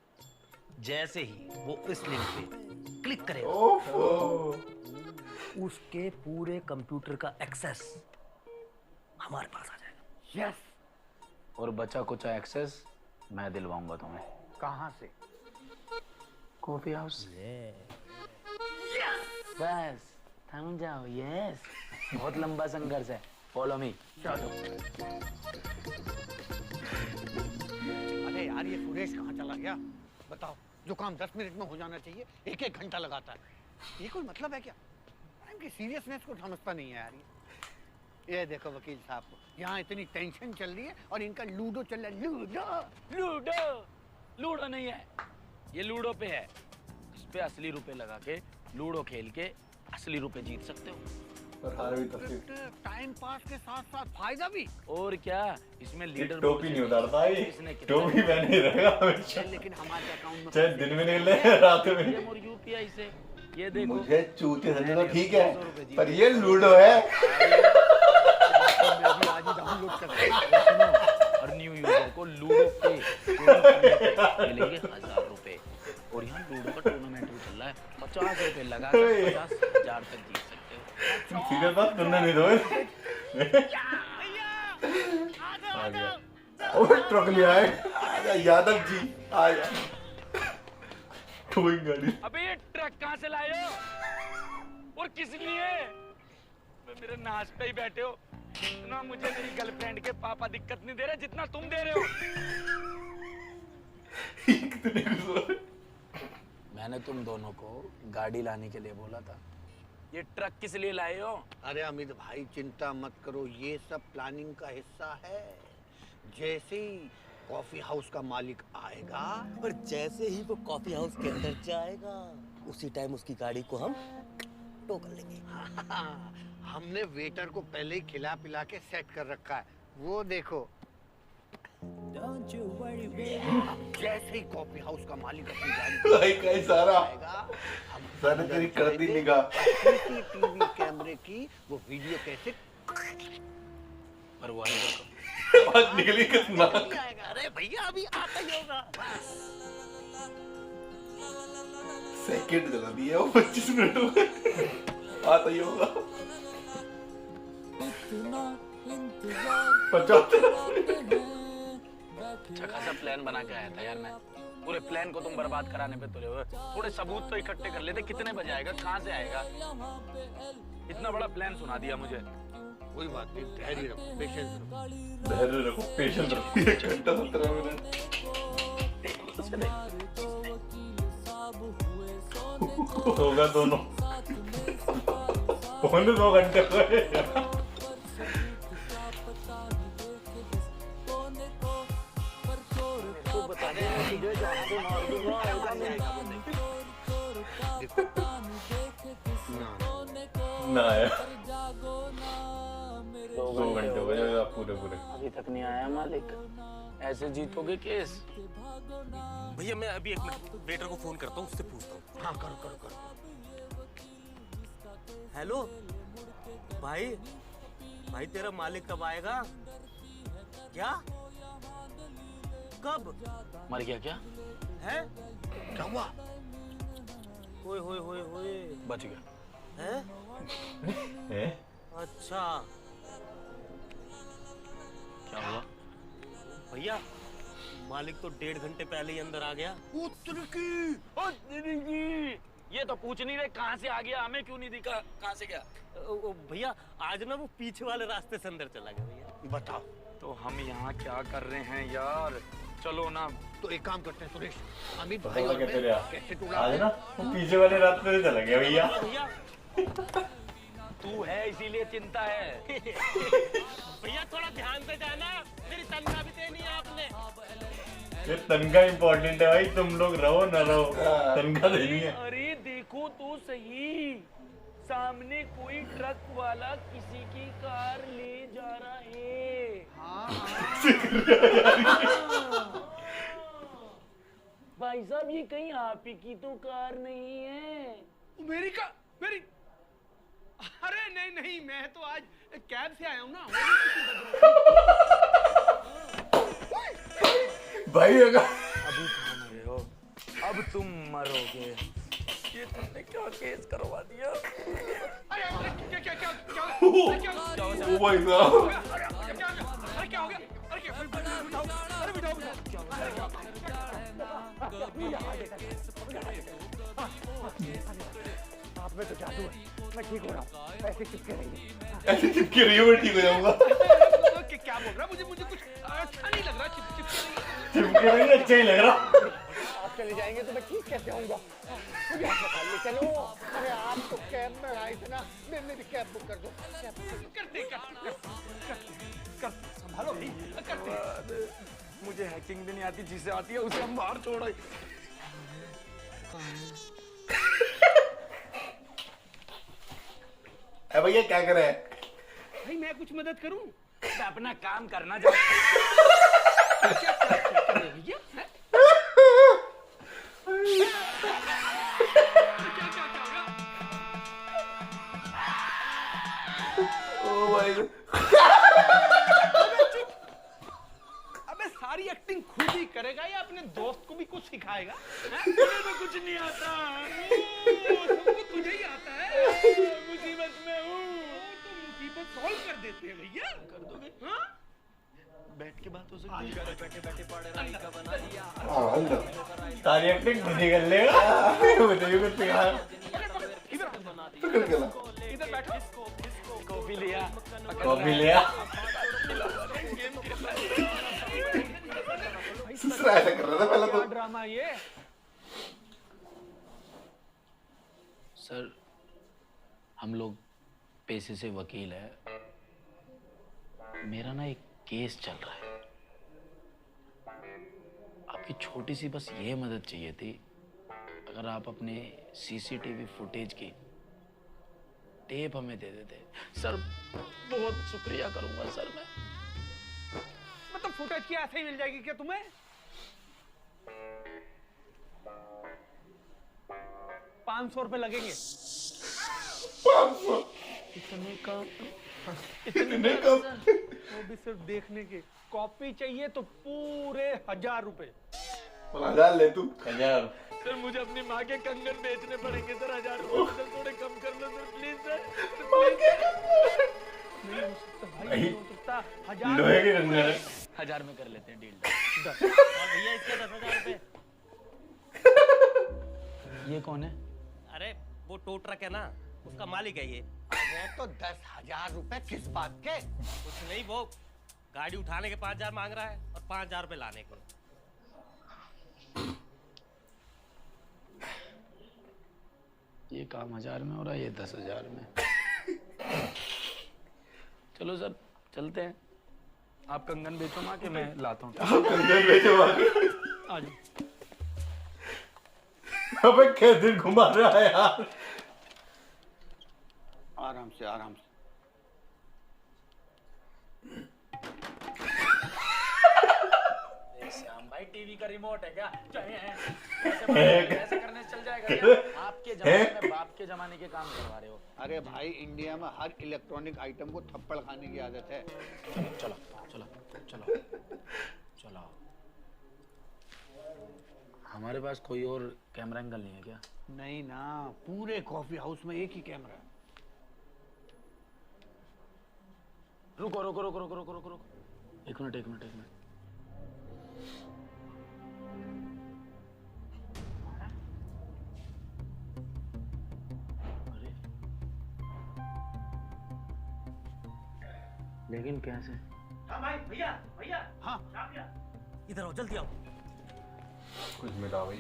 जैसे ही वो इस लिंक पे क्लिक करेगा, उसके पूरे कंप्यूटर का एक्सेस हमारे पास आ जाएगा। यस। और बचा कुछ एक्सेस मैं दिलवाऊंगा तुम्हें। कहाँ से? Coffee house. बस थम जाओ। यस, बहुत लंबा संघर्ष है। Follow me. चलो। अरे यार, ये सुरेश कहाँ चला गया? बताओ, जो काम 10 मिनट में हो जाना चाहिए 1-1 घंटा लगाता है। ये कोई मतलब है क्या? इनकी सीरियसनेस को समझता नहीं है यार। ये देखो वकील साहब को, यहाँ इतनी टेंशन चल रही है और इनका लूडो चल रहा है। लूडो नहीं है, ये लूडो पे है। इस पे असली रुपए लगा के लूडो खेल के असली रुपए जीत सकते हो। टाइम पास के साथ साथ फायदा भी। और क्या, इसमें लीडर टोपी नहीं उतारता है, टोपी पहने रहेगा हमेशा। लेकिन हमारे अकाउंट में चाहे दिन में निकले रात में। और यूपीआई से ये देखो। मुझे चूते समझे तो ठीक है, पर ये लूडो है। मैं भी आज ही डाउनलोड कर रहा हूं। और न्यू यूजर को लूडो पे मिलेंगे 1000 रुपए। और यहाँ लूडो का टूर्नामेंट भी चल रहा है। 50 रुपए लगा कर 50,000 तक जीत सकते हो। सीधे बात करना नहीं दो। आ गया। और ट्रक लिया है। आजा यादव जी, आजा। टोइंग गाड़ी। अबे ये ट्रक कहाँ से लाए हो? और किस लिए? मेरे नाच पे ही बैठे हो। इतना मुझे मेरी गर्लफ्रेंड के पापा दिक्कत नहीं दे रहे जितना तुम दे रहे हो। मैंने तुम दोनों को गाड़ी लाने के लिए बोला था। ये ट्रक किस लिए लाए हो? अरे अमित भाई चिंता मत करो, ये सब प्लानिंग का हिस्सा है। जैसे ही कॉफी हाउस का मालिक आएगा और जैसे ही वो कॉफी हाउस के अंदर जाएगा उसी टाइम उसकी गाड़ी को हम टो कर लेंगे। हमने वेटर को पहले ही खिला पिला के सेट कर रखा है, वो देखो। जैसे ही कॉफी हाउस का मालिक अपनी गाड़ी भाई कहीं सारा सारा तेरी करती निगाह सीसीटीवी कैमरे की वो वीडियो कैसे पर वो आएगा बात निकली कितना। अरे भैया अभी आता ही होगा। सेकंड जला दिया वो 25 मिनट हो गए, आता ही होगा 75। अच्छा खासा प्लान बना के आया था यार मैं। पूरे प्लान को तुम बर्बाद कराने पे तुले हुए। थोड़े सबूत तो इकट्ठे कर लेते, कितने बजे आएगा, कहाँ से आएगा। इतना बड़ा प्लान सुना दिया मुझे। कोई बात नहीं, धैर्य रखो, पेशेंस रखो। धैर्य रखो, पेशेंस रखो। 1 घंटा 17 मिनट होगा दोनों। पौने 2 घंटे हुए। ना यार 2 घंटे हो गए पूरे अभी तक नहीं आया मालिक। ऐसे जीतोगे केस? भैया मैं अभी 1 मिनट वेटर को फोन करता हूँ, उससे पूछता हूँ। हाँ करो करो करो। हेलो भाई, भाई तेरा मालिक कब आएगा? क्या? कब? मर गया क्या? है? क्या हुआ? ओए होए होए होए, बच गया। हैं? अच्छा क्या हुआ? भैया मालिक तो 1.5 घंटे पहले ही अंदर आ गया। ये तो पूछ नहीं रहे कहाँ से आ गया, हमें क्यों नहीं दिखा, कहाँ से गया? भैया आज ना वो पीछे वाले रास्ते से अंदर चला गया भैया। बताओ तो हम यहाँ क्या कर रहे हैं यार? चलो ना, तो एक काम करते हैं सुरेश, अमित तो भाई और मैं कैसे आज ना वो पीछे वाले रास्ते से चला गया भैया। तू है इसीलिए चिंता है। भैया थोड़ा ध्यान से जाना, मेरी तनख्वाह भी देनी है आपने। ये तनख्वाह इम्पोर्टेंट है भाई, तुम लोग रहो ना रहो, तनख्वाह देनी है। अरे देखो तो सही, सामने कोई ट्रक वाला किसी की कार ले जा रहा है। भाई साहब ये कहीं आप ही की तो कार नहीं है? मेरी कार? मेरी? अरे नहीं नहीं, मैं तो आज कैब से आया हूँ ना। भाई अगर अभी कहाँ मरे हो, अब तुम मरोगे। ये तुमने क्या केस करवा दिया? क्या क्या क्या क्या ओ भाई साहब, अरे क्या हो गया? अरे क्या बिठाओ, अरे बिठाओ। आप में तो जादू है, मैं ठीक हो रहा हूँ। ऐसे चिपके रहिए, ऐसे चिपके रहिए, मैं ठीक हो जाऊंगा। क्या बोल रहा? मुझे कुछ अच्छा नहीं लग रहा। चिपके रहिए, अच्छा ही लग रहा। आप चले जाएंगे तो मैं ठीक कैसे होऊंगा? मुझे अस्पताल ले चलो। अरे आप तो कैब में आए थे ना, मेरी कैब बुक कर दो। कर संभालो भी, करते। मुझे हैकिंग भी नहीं आती, जिसे आती है उसे हम बाहर छोड़ो। भैया क्या करे? भाई मैं कुछ मदद करूं? मैं अपना काम करना चाहता ओ भाई, अबे सारी एक्टिंग खुद ही करेगा या अपने दोस्त को भी कुछ सिखाएगा? मुझे तो कुछ नहीं आता। तुमको तुझे ही आता है। मुसीबत में हूँ। तो मुसीबत सॉल्व कर देते हैं भैया। कर दोगे? हाँ? बैठ के बात हो सकती है। बैठे बैठे पढ़ रहा का बना दिया। सारी एक्टिंग खुद ही कर लेगा। मुझे भी कुछ सिखा। इधर बैठो। कॉफी लिया। कॉफी लिया। ऐसा कर रहा था पहले तो। ड्रामा ये। सर हम लोग पेशे से वकील है, मेरा ना एक केस चल रहा है, आपकी छोटी सी बस ये मदद चाहिए थी। अगर आप अपने सीसीटीवी फुटेज की टेप हमें दे देते सर, बहुत शुक्रिया करूंगा सर मैं। मतलब फुटेज की ऐसे ही मिल जाएगी क्या तुम्हें? ₹500 लगेंगे। 500 इतने का? वो भी सिर्फ देखने के। कॉपी चाहिए तो पूरे ₹1000। 1000 ले तू। 1000 सर मुझे अपनी माँ के कंगन बेचने पड़ेंगे सर। ₹1000 सर, थोड़े कम कर लो सर प्लीज सर। नहीं हो सकता भाई, नहीं हो सकता। 1000 लोहे के कंगन है। 1000 में कर लेते हैं डील। और भैया इसके 10,000 ये कौन है? अरे वो टो ट्रक है ना, उसका मालिक है ये। अरे तो 10,000 रुपए किस बात के? कुछ नहीं, वो गाड़ी उठाने के 5,000 मांग रहा है और 5,000 रुपए लाने के। ये काम 1000 में हो रहा है, ये 10,000 में। चलो सर चलते हैं, आप कंगन बेचो माँ के, मैं लाता हूँ। आप कंगन बेचो माँ के। आ जाओ। अबे कैसे घुमा रहा है यार। आराम से आराम से। श्याम भाई टीवी का रिमोट है क्या? ऐसे करने से चल जाएगा क्या? आपके जमाने में बाप के जमाने के काम करवा रहे हो। अरे भाई इंडिया में हर इलेक्ट्रॉनिक आइटम को थप्पड़ खाने की आदत है। चलो चलो चलो चलो। हमारे पास कोई और कैमरा एंगल नहीं है क्या? नहीं ना, पूरे कॉफी हाउस में एक ही कैमरा है। रुको रुको रुको रुको रुको रुको रुको, एक मिनट एक मिनट एक मिनट। अरे लेकिन कैसे? हाँ भाई, भैया भैया, हाँ इधर आओ, जल्दी आओ। कुछ मिला भाई।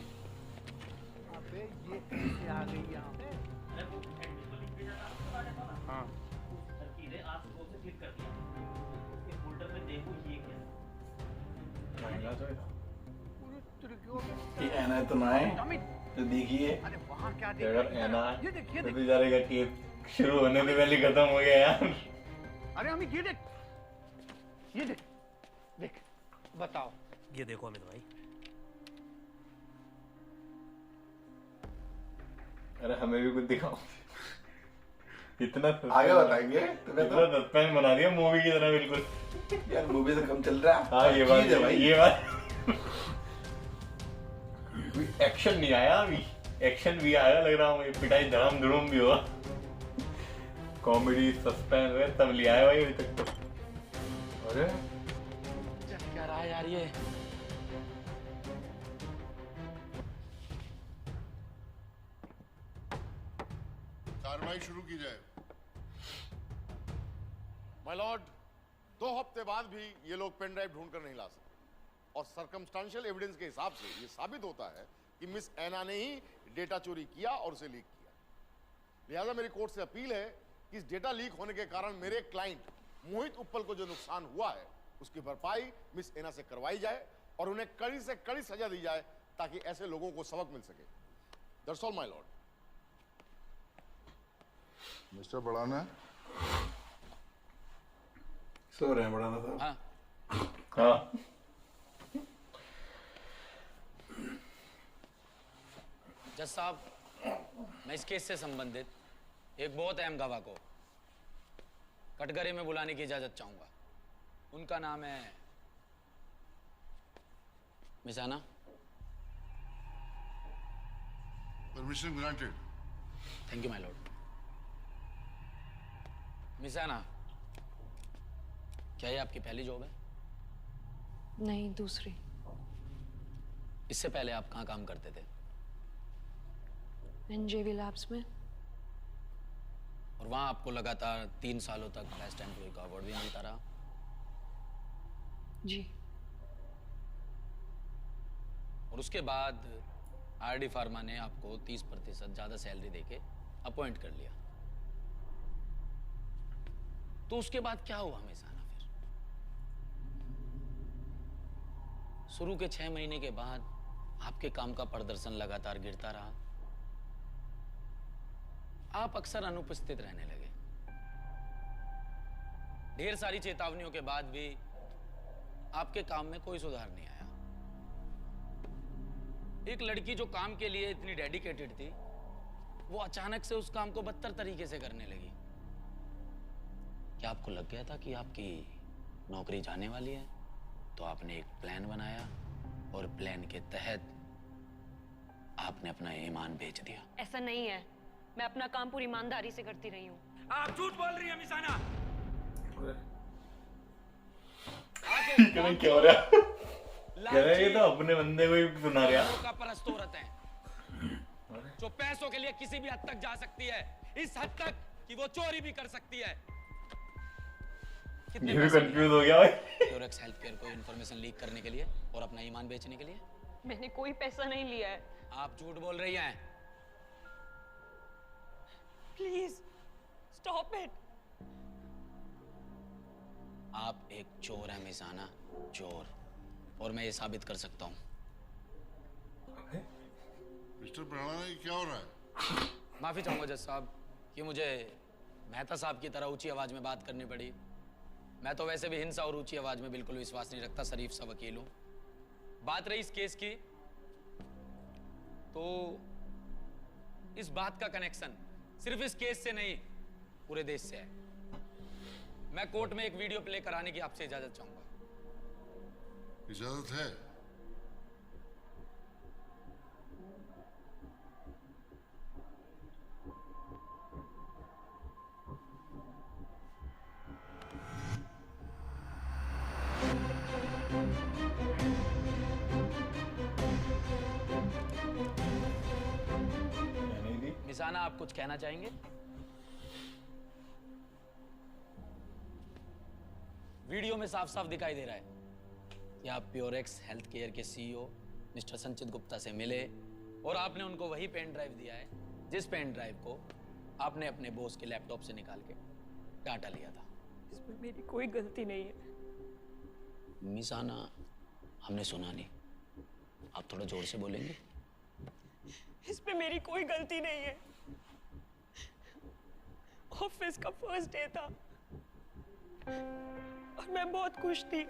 अबे ये कैसे आ गई यहाँ पे? हाँ क्लिक कर दिया, इसके फोल्डर में देखो ये क्या ये ऐना तो ना है तो देखिए। अरे वहाँ क्या देख अगर रही है? ऐना ये देख है तो बेचारे का टेप शुरू होने से पहले खत्म हो गया यार। अरे अमित ये देख, ये देख, देख बताओ। ये देखो अमित भाई। अरे हमें भी कुछ दिखाओ। इतना आगे बताएंगे। इतना सस्पेंस बना दिया मूवी की तरह बिल्कुल। यार मूवी से कम चल रहा है। हाँ ये बात है भाई। ये बात। एक्शन नहीं आया अभी, एक्शन भी आया लग रहा हूँ, पिटाई धड़ाम धुड़ूम भी हुआ, कॉमेडी सस्पेंस सब लिया है भाई अभी तक तो। अरे क्या रहा है यार ये? कार्रवाई शुरू की जाए। माय लॉर्ड, 2 हफ्ते बाद भी ये लोग पेन ड्राइव ढूंढ कर नहीं ला सकते और सर्कमस्टेंशियल एविडेंस के हिसाब से ये साबित होता है कि मिस ऐना ने ही डेटा चोरी किया और उसे लीक किया। लिहाजा मेरी कोर्ट से अपील है कि इस डेटा लीक होने के कारण मेरे क्लाइंट मोहित उप्पल को जो नुकसान हुआ है उसकी भरपाई मिस ऐना से करवाई जाए और उन्हें कड़ी से कड़ी सजा दी जाए ताकि ऐसे लोगों को सबक मिल सके। That's all my lord. Mister Badana सो रहे हैं बड़ाना साहब। हाँ हाँ जज साहब, मैं इस केस से संबंधित एक बहुत अहम गवाह को कटघरे में बुलाने की इजाजत चाहूंगा। उनका नाम है Miss Anna. Permission granted. Thank you my lord. Miss Anna, क्या ये आपकी पहली जॉब है? नहीं, दूसरी। इससे पहले आप कहाँ काम करते थे? NJV लैब्स में। और वहां आपको लगातार 3 सालों तक बेस्ट एम्प्लॉय का अवार्ड भी मिलता रहा? जी। और उसके बाद RD फार्मा ने आपको 30% ज्यादा सैलरी देके अपॉइंट कर लिया। तो उसके बाद क्या हुआ मिसाना? फिर शुरू के 6 महीने के बाद आपके काम का प्रदर्शन लगातार गिरता रहा। आप अक्सर अनुपस्थित रहने लगे। ढेर सारी चेतावनियों के बाद भी आपके काम में कोई सुधार नहीं आया। एक लड़की जो काम के लिए इतनी डेडिकेटेड थी, वो अचानक से उस काम को बदतर तरीके से करने लगी। क्या आपको लग गया था कि आपकी नौकरी जाने वाली है? तो आपने एक प्लान बनाया और प्लान के तहत आपने अपना ईमान बेच दिया। ऐसा नहीं है, मैं अपना काम पूरी ईमानदारी से करती रही हूँ। आप झूठ बोल रही हैं मिसाना। क्या हो रहा है? कह रहे ये तो अपने बंदे को ही सुना रहा। का परस्त औरत है जो पैसों के लिए किसी भी हद तक जा सकती है, इस हद तक कि वो चोरी भी कर सकती है। ये भी कंफ्यूज हो गया भाई। प्योरेक्स हेल्थ केयर को इंफॉर्मेशन लीक करने के लिए और अपना ईमान बेचने के लिए। मैंने कोई पैसा नहीं लिया है। आप झूठ बोल रही हैं। Please stop it. आप एक चोर हैं मिसाना, चोर। और मैं ये साबित कर सकता हूँ। मिस्टर ब्राह्मण, क्या हो रहा है? माफी चाहूंगा जज साहब कि मुझे मेहता साहब की तरह ऊंची आवाज में बात करनी पड़ी। मैं तो वैसे भी हिंसा और ऊंची आवाज में बिल्कुल विश्वास नहीं रखता, शरीफ सा वकील हूं। बात रही इस केस की, तो इस बात का कनेक्शन सिर्फ इस केस से नहीं, पूरे देश से है। मैं कोर्ट में एक वीडियो प्ले कराने की आपसे इजाजत चाहूंगा। इजाजत है? मिसाना, आप कुछ कहना चाहेंगे? वीडियो में साफ साफ दिखाई दे रहा है कि आप प्योरेक्स हेल्थ केयर के सीईओ मिस्टर संचित गुप्ता से मिले और आपने उनको वही पेन ड्राइव दिया है जिस पेन ड्राइव को आपने अपने बॉस के लैपटॉप से निकाल के डाटा लिया था। इसमें मेरी कोई गलती नहीं है। मिसाना, हमने सुना नहीं, आप थोड़ा जोर से बोलेंगे? इसमें मेरी कोई गलती नहीं है। ऑफिस का फर्स्ट डे था और मैं बहुत खुश थी।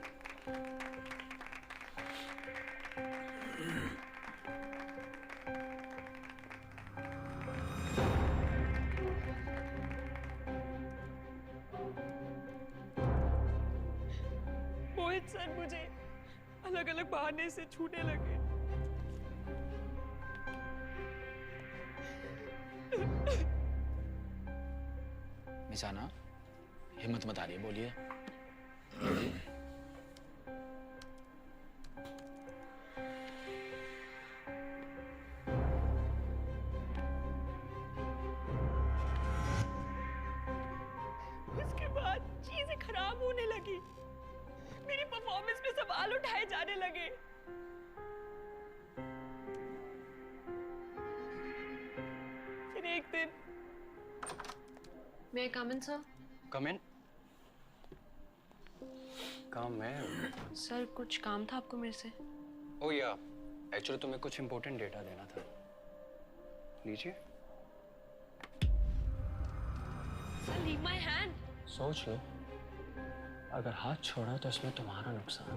मोहित सर मुझे अलग अलग बहाने से छूने लगे। मिसाना, हिम्मत मत हारिए, बोलिए। उसके बाद चीजें खराब होने लगी। मेरी परफॉर्मेंस पे सवाल उठाए जाने लगे। फिर एक दिन मैं कम इन सर। कम इन? काम है सर, कुछ काम था आपको मेरे से? ओ या, एक्चुअली तुम्हें कुछ इंपॉर्टेंट डेटा देना था। लीजिए। Sir, leave my hand. सोच लो, अगर हाथ छोड़ा तो इसमें तुम्हारा नुकसान।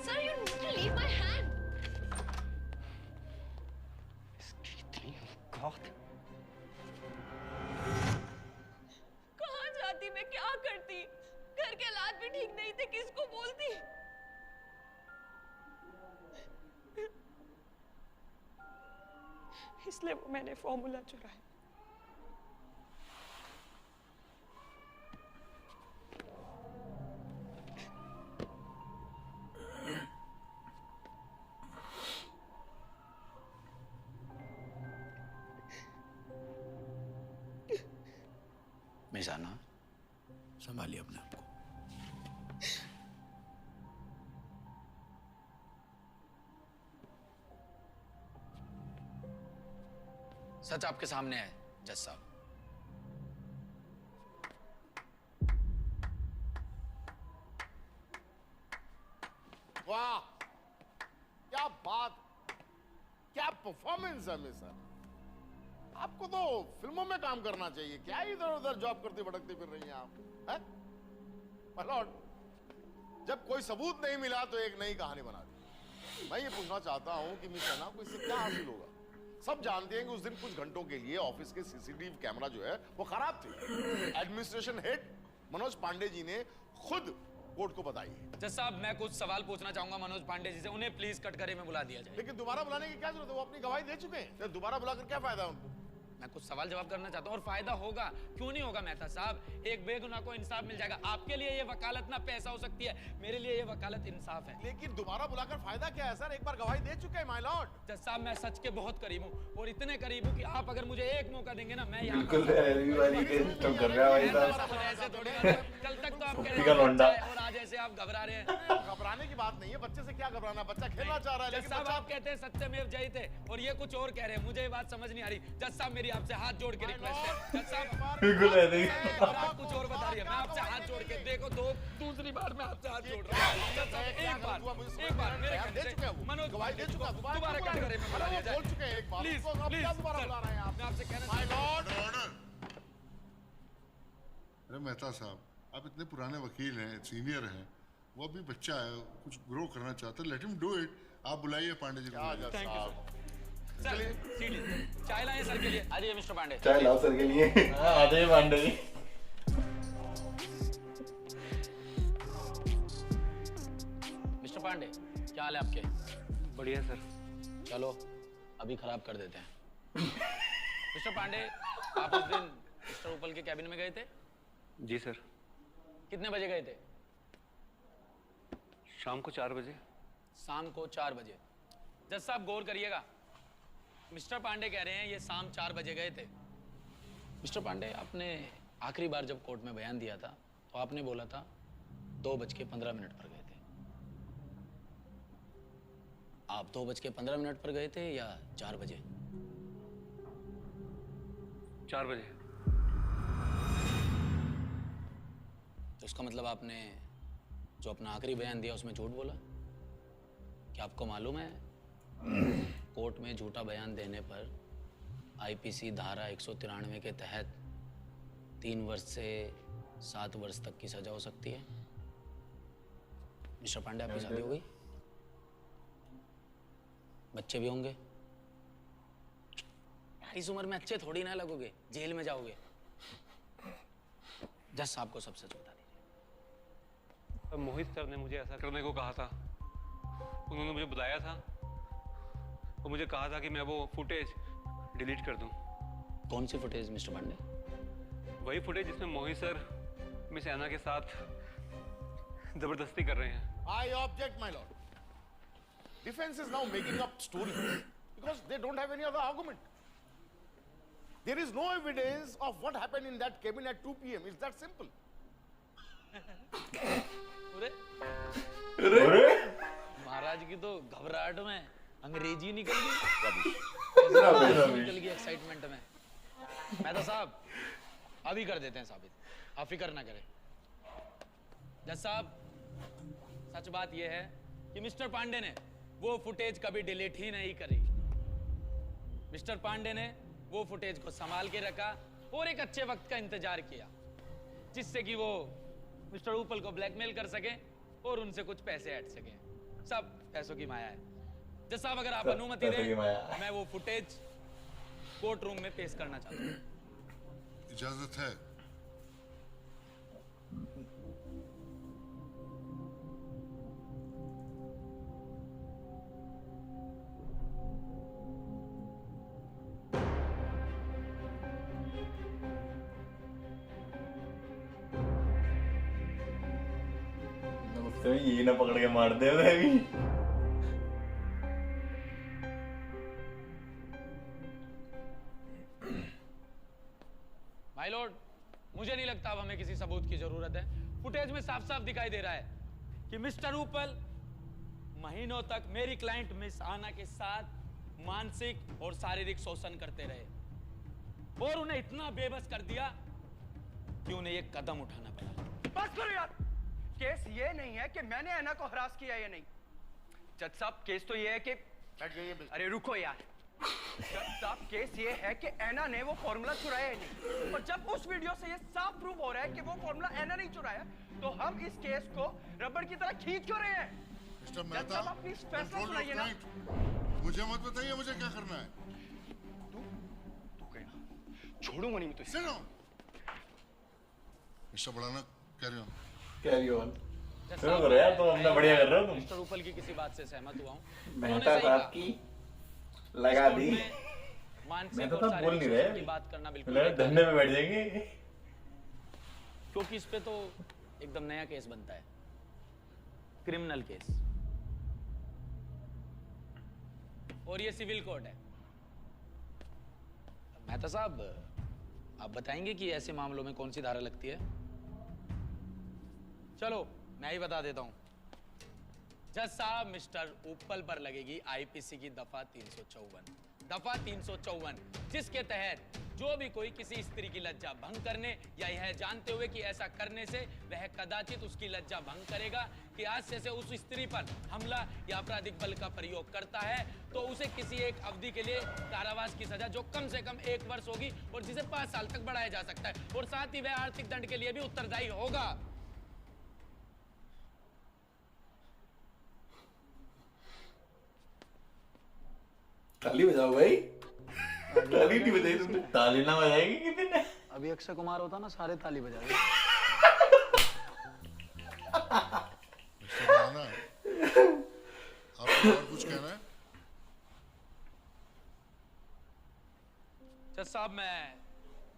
Sir, you need to leave my hand. इसकी इतनी औकात। कहाँ जाती, मैं क्या करती? घर के हालात भी ठीक नहीं थे, किसको बोलती? इसलिए वो मैंने फॉर्मूला चुराया। मिसाना, संभालिए अपने आप को। सच आपके सामने है जज साहब। वाह, क्या बात, क्या परफॉर्मेंस है मिस्टर। आपको तो फिल्मों में काम करना चाहिए, क्या इधर उधर जॉब करती भटकती फिर रही हैं आप, हैं? My lord, जब कोई सबूत नहीं मिला तो एक नई कहानी बना दी। मैं ये पूछना चाहता हूं कि मिस ऐना को इससे क्या हासिल होगा? सब जानते हैं कि उस दिन कुछ घंटों के लिए ऑफिस के सीसीटीवी कैमरा जो है वो खराब थे। एडमिनिस्ट्रेशन हेड मनोज पांडे जी ने खुद कोर्ट को बताई है। जज साहब, मैं कुछ सवाल पूछना चाहूंगा मनोज पांडे जी से, उन्हें प्लीज कटघरे में बुला दिया जाए। लेकिन दोबारा बुलाने की क्या जरूरत है? वो अपनी गवाही दे चुके हैं, दोबारा बुलाकर क्या फायदा उनको? मैं कुछ सवाल जवाब करना चाहता हूँ और फायदा होगा, क्यों नहीं होगा मेहता साहब? एक बेगुनाह को इंसाफ मिल जाएगा। आपके लिए ये वकालत ना पैसा हो सकती है, मेरे लिए ये वकालत इंसाफ है। लेकिन दोबारा बुलाकर फायदा क्या है सर? एक बार गवाही दे चुके हैं माय लॉर्ड। जज साहब, मैं सच के बहुत करीब हूँ और इतने करीब हूँ कि आप अगर मुझे एक मौका देंगे ना, मैं यहाँ बिल्कुल वाली के सिस्टम कर रहा है भाई साहब। ऐसे थोड़ी ना, कल तक तो आप कह रहे थे और आज ऐसे आप घबरा रहे हैं। घबराने की बात नहीं है, बच्चे से क्या घबराना, बच्चा खेलना चाह रहा है। जज साहब, आप कहते हैं सत्यमेव जयते और ये कुछ और कह रहे हैं, मुझे ये बात समझ नहीं आ रही। जज साहब, मेरी आपसे हाथ जोड़ के रिक्वेस्ट है। जज साहब, बिल्कुल है नहीं। आप कुछ और बता रही है, मैं आपसे हाथ जोड़ के देखो, दूसरी बार मैं आपसे हाथ जोड़ रहा हूँ। जज साहब, एक बार मेरे कहने से मनोज गवाही दे चुका, दोबारा कटघरे में बुला लिया जाए। बोल चुके हैं एक बार, प्लीज क्या दोबारा बुला रहे हैं आप? मैं आपसे कहना माय लॉर्ड। अरे मेहता साहब, आप इतने पुराने वकील हैं, सीनियर हैं, वो अभी बच्चा है, कुछ ग्रो करना चाहता है, लेट हिम डू इट। आप बुलाइए पांडे जी को। Thank you sir. सीट चाय लाएं सर के लिए। आ जाइए मिस्टर पांडे। चाय लाओ सर के लिए। आ जाइए पांडे जी। मिस्टर पांडे, क्या हाल है आपके? बढ़िया सर। चलो अभी खराब कर देते हैं। मिस्टर पांडे, आप उस दिन मिस्टर उपल के कैबिन में गए थे? जी सर। कितने बजे गए थे? शाम को 4 बजे। शाम को 4 बजे। जज साहब, गौर करिएगा, मिस्टर पांडे कह रहे हैं ये शाम 4 बजे गए थे। मिस्टर पांडे, आपने आखिरी बार जब कोर्ट में बयान दिया था तो आपने बोला था 2:15 पर गए थे। आप 2:15 पर गए थे या 4 बजे? 4 बजे। तो इसका मतलब आपने जो अपना आखिरी बयान दिया उसमें झूठ बोला। क्या आपको मालूम है कोर्ट में झूठा बयान देने पर आईपीसी धारा 193 के तहत 3 वर्ष से 7 वर्ष तक की सजा हो सकती है? मिस्टर पांडे, आपकी शादी हो गई? बच्चे भी होंगे? यार, इस उम्र में अच्छे थोड़ी ना लगोगे, जेल में जाओगे। जज साहब को सब सच बता दीजिए। अब मोहित सर ने मुझे ऐसा करने को कहा था। उन्होंने मुझे बुलाया था और मुझे कहा था कि मैं वो फुटेज डिलीट कर दूं। कौन सी फुटेज मिस्टर पांडे? वही फुटेज जिसमें मोहित सर मिस ऐना के साथ जबरदस्ती कर रहे हैं। I object, my lord. Defense is now making up stories because they don't have any other argument. There is no evidence of what happened in that cabin at 2 p.m. It's that simple. महाराज की तो घबराहट में अंग्रेजी निकल गई, निकल गई excitement में। मेहता साहब, अभी कर देते हैं साबित, आप फिक्र ना करें। जज साहब, सच बात यह है कि मिस्टर पांडे ने वो फुटेज कभी डिलीट ही नहीं करी। मिस्टर पांडे ने वो फुटेज को संभाल के रखा और एक अच्छे वक्त का इंतजार किया जिससे कि वो मिस्टर उपल को ब्लैकमेल कर सके और उनसे कुछ पैसे ऐड सके। सब पैसों की माया है। जज साहब, अगर आप अनुमति दें, मैं वो फुटेज कोर्ट रूम में पेश करना चाहता हूँ। इजाजत है? ये ना पकड़ के मार दे भी। माय लॉर्ड, मुझे नहीं लगता अब हमें किसी सबूत की जरूरत है। फुटेज में साफ साफ दिखाई दे रहा है कि मिस्टर उपल महीनों तक मेरी क्लाइंट मिस आना के साथ मानसिक और शारीरिक शोषण करते रहे। और उन्हें इतना बेबस कर दिया कि उन्हें एक कदम उठाना पड़ा। बस करो यार। केस ये नहीं है कि मैंने ऐना को हरास किया या नहीं। जज साहब केस तो ये है कि अरे रुको यार। जज साहब केस ये है कि ऐना ने वो फॉर्मूला चुराया ही नहीं। और जब उस वीडियो से ये साफ प्रूफ हो रहा है कि वो फॉर्मूला ऐना नहीं चुराया, तो हम इस केस को रबड़ की तरह खींच क्यों रहे हैं? मिस्टर जज मेहता, साहब अपनी फैसला control your सुनाइए ना। client। मुझे मत बताइए मुझे क्या करना है। तू कहना छोड़ूंगा नहीं मैं तुझे। Sit down। मिस्टर बढ़ाना कैरी ऑन। शुरू करो यार, तुम अपना बढ़िया कर रहे हो तुम। मिस्टर उपल की किसी बात से सहमत हुआ हूँ। मेहता साहब की लगा दी। मानसिक तो और बोल नहीं शारीरिक रहे शोषण की बात करना बिल्कुल लग रहा है बेकार धरने पे बैठ जाएंगे। क्योंकि इस पे तो एकदम नया केस बनता है, क्रिमिनल केस, और ये सिविल कोर्ट है। मेहता साहब, आप बताएंगे कि ऐसे मामलों में कौन सी धारा लगती है? चलो मैं ही बता देता हूं। जज साहब, मिस्टर उपल पर लगेगी आईपीसी की दफा 354, जिसके तहत जो भी कोई किसी स्त्री की लज्जा भंग करने या यह जानते हुए कि ऐसा करने से वह कदाचित उसकी लज्जा भंग करेगा कि आज से उस स्त्री पर हमला या आपराधिक बल का प्रयोग करता है, तो उसे किसी एक अवधि के लिए कारावास की सजा जो कम से कम 1 वर्ष होगी और जिसे 5 साल तक बढ़ाया जा सकता है, और साथ ही वह आर्थिक दंड के लिए भी उत्तरदायी होगा। ताली बजाओ भाई। ताली नहीं बजाई तुमने। ताली ना बजाएगी किसी ने। अभी अक्षय कुमार होता ना, सारे ताली बजाए। मिस्टर बढ़ाना, आपको और कुछ कहना है? जज साहब, मैं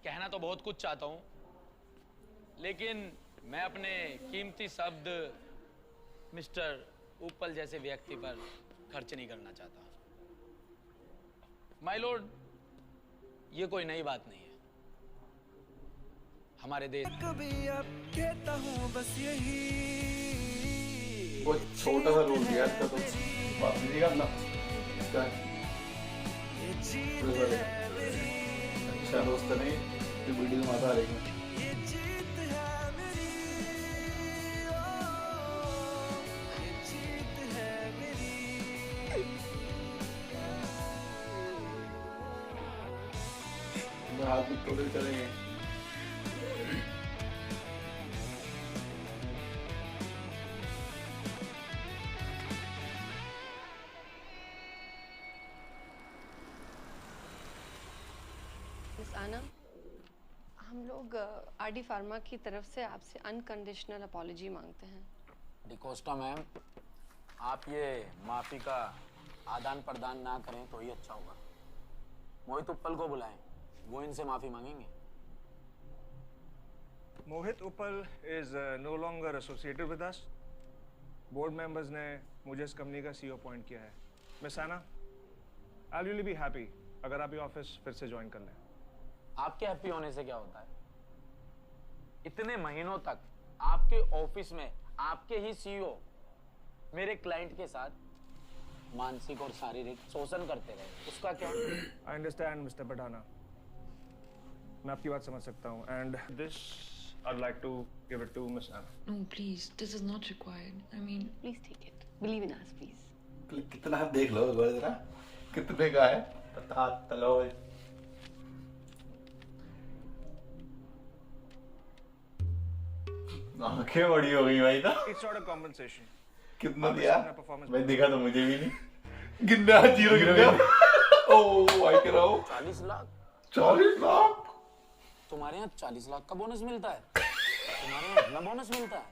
कहना तो बहुत कुछ चाहता हूं, लेकिन मैं अपने कीमती शब्द मिस्टर उपल जैसे व्यक्ति पर खर्च नहीं करना चाहता। माय लॉर्ड, ये कोई नई बात नहीं है हमारे देश। कभी अब कहता हूँ बस यही, वो छोटा सा रूल दिया इसका तो बात नहीं करना। अच्छा दोस्त नहीं, तो वीडियो में आता रहेगा। हाथ भी तोड़े चलेंगे। मिस आना, हम लोग आरडी फार्मा की तरफ से आपसे अनकंडीशनल अपॉलॉजी मांगते हैं। डिकोस्टा मैम, आप ये माफी का आदान प्रदान ना करें तो ही अच्छा होगा। मोहित उपल को बुलाएं, वो इनसे माफी मांगेंगे। Mohit Uppal is no longer associated with us. Board members ने मुझे इस कंपनी का सीईओ अपॉइंट किया है। मिस आना, आई विल बी हैप्पी अगर आप ये ऑफिस फिर से ज्वाइन कर लें। आपके हैप्पी होने से क्या होता है? इतने महीनों तक आपके ऑफिस में आपके ही सीईओ मेरे क्लाइंट के साथ मानसिक और शारीरिक शोषण करते रहे, उसका क्या? आई अंडरस्टैंड मिस्टर बढ़ाना, मैं आपकी बात समझ सकता हूँ। And this I'd like to give it to Miss Anna. No, please, this is not required. I mean, please take it. Believe in us, please. कितना आप देख लो एक बार जरा, कितने का है? तथा तलो। आंखें बड़ी हो गई भाई। It's not a compensation. कितना दिया? भाई दिखा तो मुझे भी नहीं। गिनना 0 गिनना। ओह आई कह रहा हूँ 40 लाख। 40 लाख? तुम्हारे यहाँ 40 लाख का बोनस मिलता है? तुम्हारे यहाँ इतना बोनस मिलता है?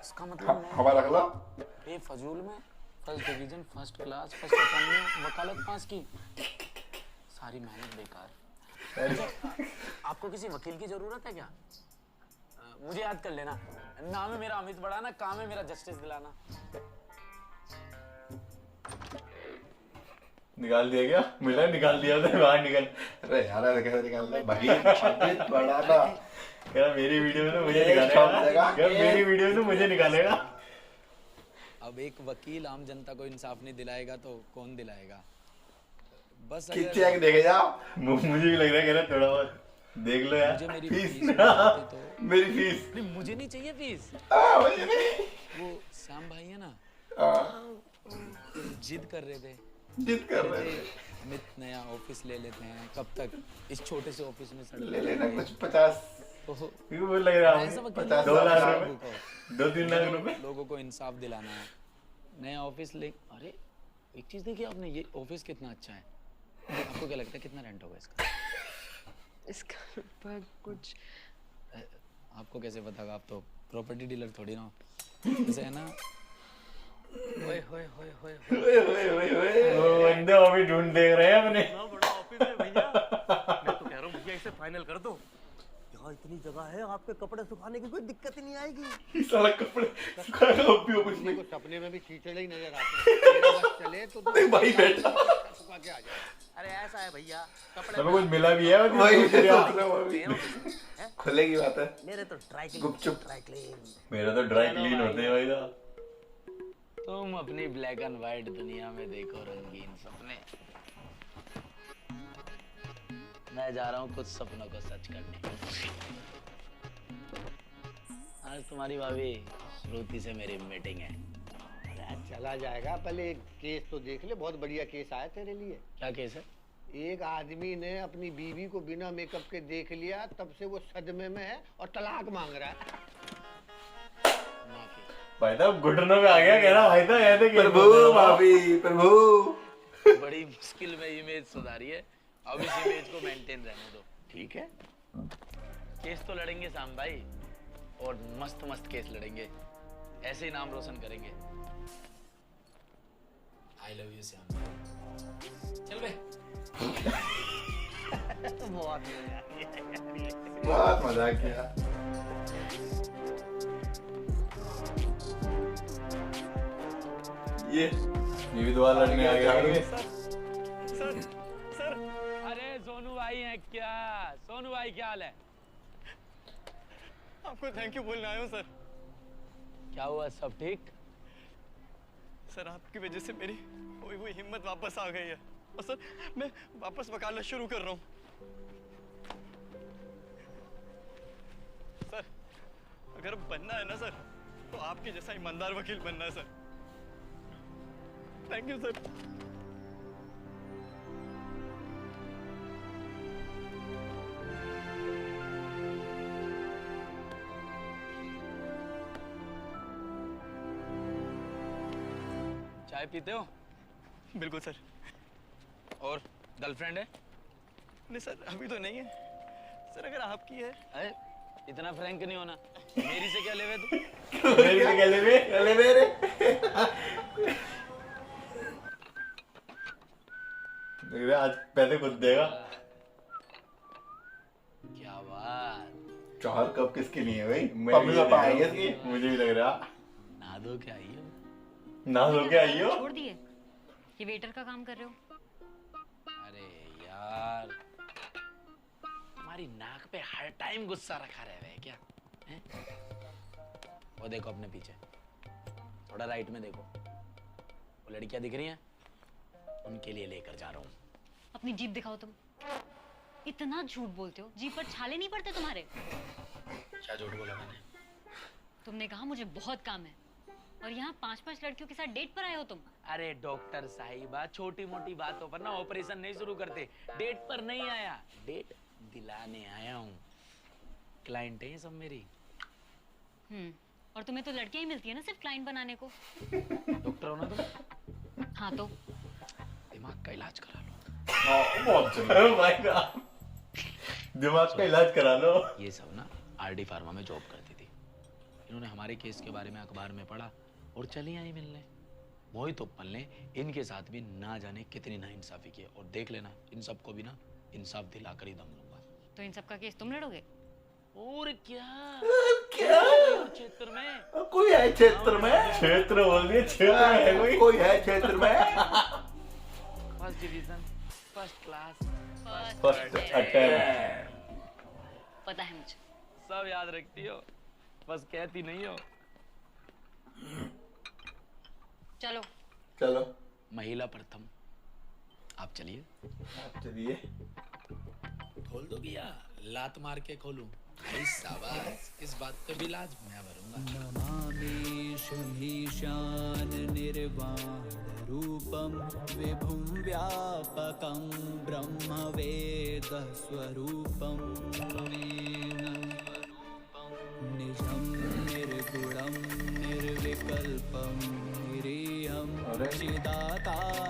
इसका मतलब हमारा अगला बेफजूल में first division, first class, first attempt में वकालत पास की, सारी मेहनत बेकार। आपको किसी वकील की जरूरत है क्या? मुझे याद कर लेना, नाम है मेरा अमित बढ़ाना, काम है मेरा जस्टिस दिलाना। निकाल दिया क्या? मिला निकाल दिया था बाहर निकल। अरे यार ऐसे कैसे निकालना भाई? अमित बढ़ाना क्या मेरी वीडियो में तो मुझे निकालेगा? क्या मेरी वीडियो में तो मुझे निकालेगा? अब एक वकील आम जनता को इंसाफ नहीं दिलाएगा तो कौन दिलाएगा? बस चेक देखे जाओ। मुझे भी लग रहा है कह रहा थोड़ा बहुत देख लो यार। मुझे मेरी फीस फीस ना, मिल जाती तो मेरी फीस। नहीं, मुझे नहीं चाहिए फीस। मुझे नहीं। वो श्याम भाई है ना, जिद कर रहे थे। जिद कर रहे थे। अमित नया ऑफिस ले लेते हैं, कब तक इस छोटे से ऑफिस में सड़ ले लेना कुछ 50 वो लग रहा है 50 2 लाख रुपए 2-3 लाख रुपए। लोगों को इंसाफ दिलाना है। नया ऑफिस ले, अरे एक चीज देखिए आपने, ये ऑफिस कितना अच्छा है। आपको क्या लगता है कितना रेंट होगा इसका? इसका लगभग कुछ, आपको कैसे पता? आप तो प्रॉपर्टी डीलर थोड़ी ना हो। जैसे है ना, ओए होए होए होए वो बंदे अभी ढूंढ देख रहे हैं अपने। बड़ा ऑफिस है भैया। मैं तो कह रहा हूँ भैया इसे फाइनल कर दो। यहाँ इतनी जगह है, आपके कपड़े सुखाने की कोई दिक्कत ही नहीं आएगी। साला कपड़े सुखाने का भी ऑफिस में। सपने में भी कीचड़ ही नजर आते हैं। मेरा बस चले तो नहीं भाई बैठा। सुखा के आ जाए। अरे ऐसा है भैया, कपड़े हमें कुछ मिला भी है खुलेगी बात है। मेरे तो ड्राई क्लीन, गुपचुप ड्राई क्लीन। मेरा तो ड्राई क्लीन होते हैं भाई साहब। तुम अपनी ब्लैक एंड व्हाइट दुनिया में देखो रंगीन सपने। मैं जा रहा हूँ कुछ सपनों को सच करने। आज तुम्हारी भाभी श्रुति से मेरी मीटिंग है। अरे चला जाएगा, पहले एक केस तो देख ले। बहुत बढ़िया केस आया तेरे लिए। क्या केस है? एक आदमी ने अपनी बीवी को बिना मेकअप के देख लिया, तब से वो सदमे में है और तलाक मांग रहा है। भाई साहब घुटनों में आ गया, कह रहा भाई साहब ऐसे प्रभु भाभी प्रभु। बड़ी मुश्किल में इमेज सुधारी है, अब इस इमेज को मेंटेन रहने दो, ठीक है? केस तो लड़ेंगे श्याम भाई, और मस्त मस्त केस लड़ेंगे, ऐसे ही नाम रोशन करेंगे। आई लव यू श्याम भाई। चल बे। बहुत मजा किया। ये भी दुआ लड़ने आ गया। सर अरे सोनू भाई हैं क्या? सोनू भाई क्या हाल है? आपको थैंक यू बोलने आया हूँ सर। क्या हुआ, सब ठीक? सर आपकी वजह से मेरी खोई हुई हिम्मत वापस आ गई है, और सर मैं वापस वकालत शुरू कर रहा हूँ। सर अगर बनना है ना सर, तो आपके जैसा ईमानदार वकील बनना है सर। Thank you sir. चाय पीते हो? बिल्कुल सर। और गर्लफ्रेंड है? नहीं सर अभी तो नहीं है सर, अगर आपकी है। अरे इतना फ्रैंक नहीं होना। मेरी से क्या लेवे तू? मेरी से क्या लेवे रे? आज पैसे खुद देगा। क्या बात। 4 कप किसके लिए है भाई? मुझे पाएंगे भी लग रहा। ना दो क्या आई हो? ना दो क्या आई हो? छोड़ दिए, ये वेटर का काम कर रहे हो। अरे यार, तुम्हारी नाक पे हर टाइम गुस्सा रखा रहे है क्या? हैं? वो देखो अपने पीछे, थोड़ा राइट में देखो, वो लड़कियां दिख रही हैं, उनके लिए लेकर जा रहा हूँ। अपनी जीभ दिखाओ तुम। इतना झूठ बोलते हो, जीभ पर छाले नहीं पड़ते तुम्हारे? क्या झूठ बोला मैंने? तुमने कहा मुझे बहुत काम है, और यहाँ 5-5 लड़कियों के साथ डेट पर आए हो तुम। अरे डॉक्टर साहिबा, छोटी मोटी बातों पर ना ऑपरेशन नहीं शुरू करते। डेट पर नहीं आया, डेट दिलाने आया हूँ। क्लाइंट है ये सब मेरी। और तुम्हें तो लड़कियां ही मिलती है ना सिर्फ क्लाइंट बनाने को। डॉक्टर हो ना तुम? हाँ तो दिमाग का इलाज करा लो। दिमाग का इलाज करा लो। ये सब ना आरडी फार्मा में जॉब करती थी, इन्होंने हमारे केस के बारे में अखबार में पढ़ा और चली आई मिलने। मोहित उप्पल ने इनके साथ भी ना जाने कितनी नाइंसाफी की, और देख लेना इन सबको भी ना इंसाफ दिलाकर ही दम लूंगा। तो इन सब का केस तुम लड़ोगे? और क्या क्षेत्र में कोई है क्षेत्र में? क्षेत्र बोल दिया, क्षेत्र में है कोई है क्षेत्र में? First division, first class, first attempt. पता है मुझे। सब याद रखती हो, बस कहती नहीं हो। चलो चलो। महिला प्रथम। आप चलिए। चलिए खोल दो भैया, लात मार के खोलूं। शाबाश, इस बात पे भी लाज मैं भरूंगा। नमामीशमीशान निर्वाण रूपम विभुं व्यापकं ब्रह्मवेद स्वरूपं निजं निर्गुणं निर्विकल्पं निरीहं चिदाकाशमाकाशवासं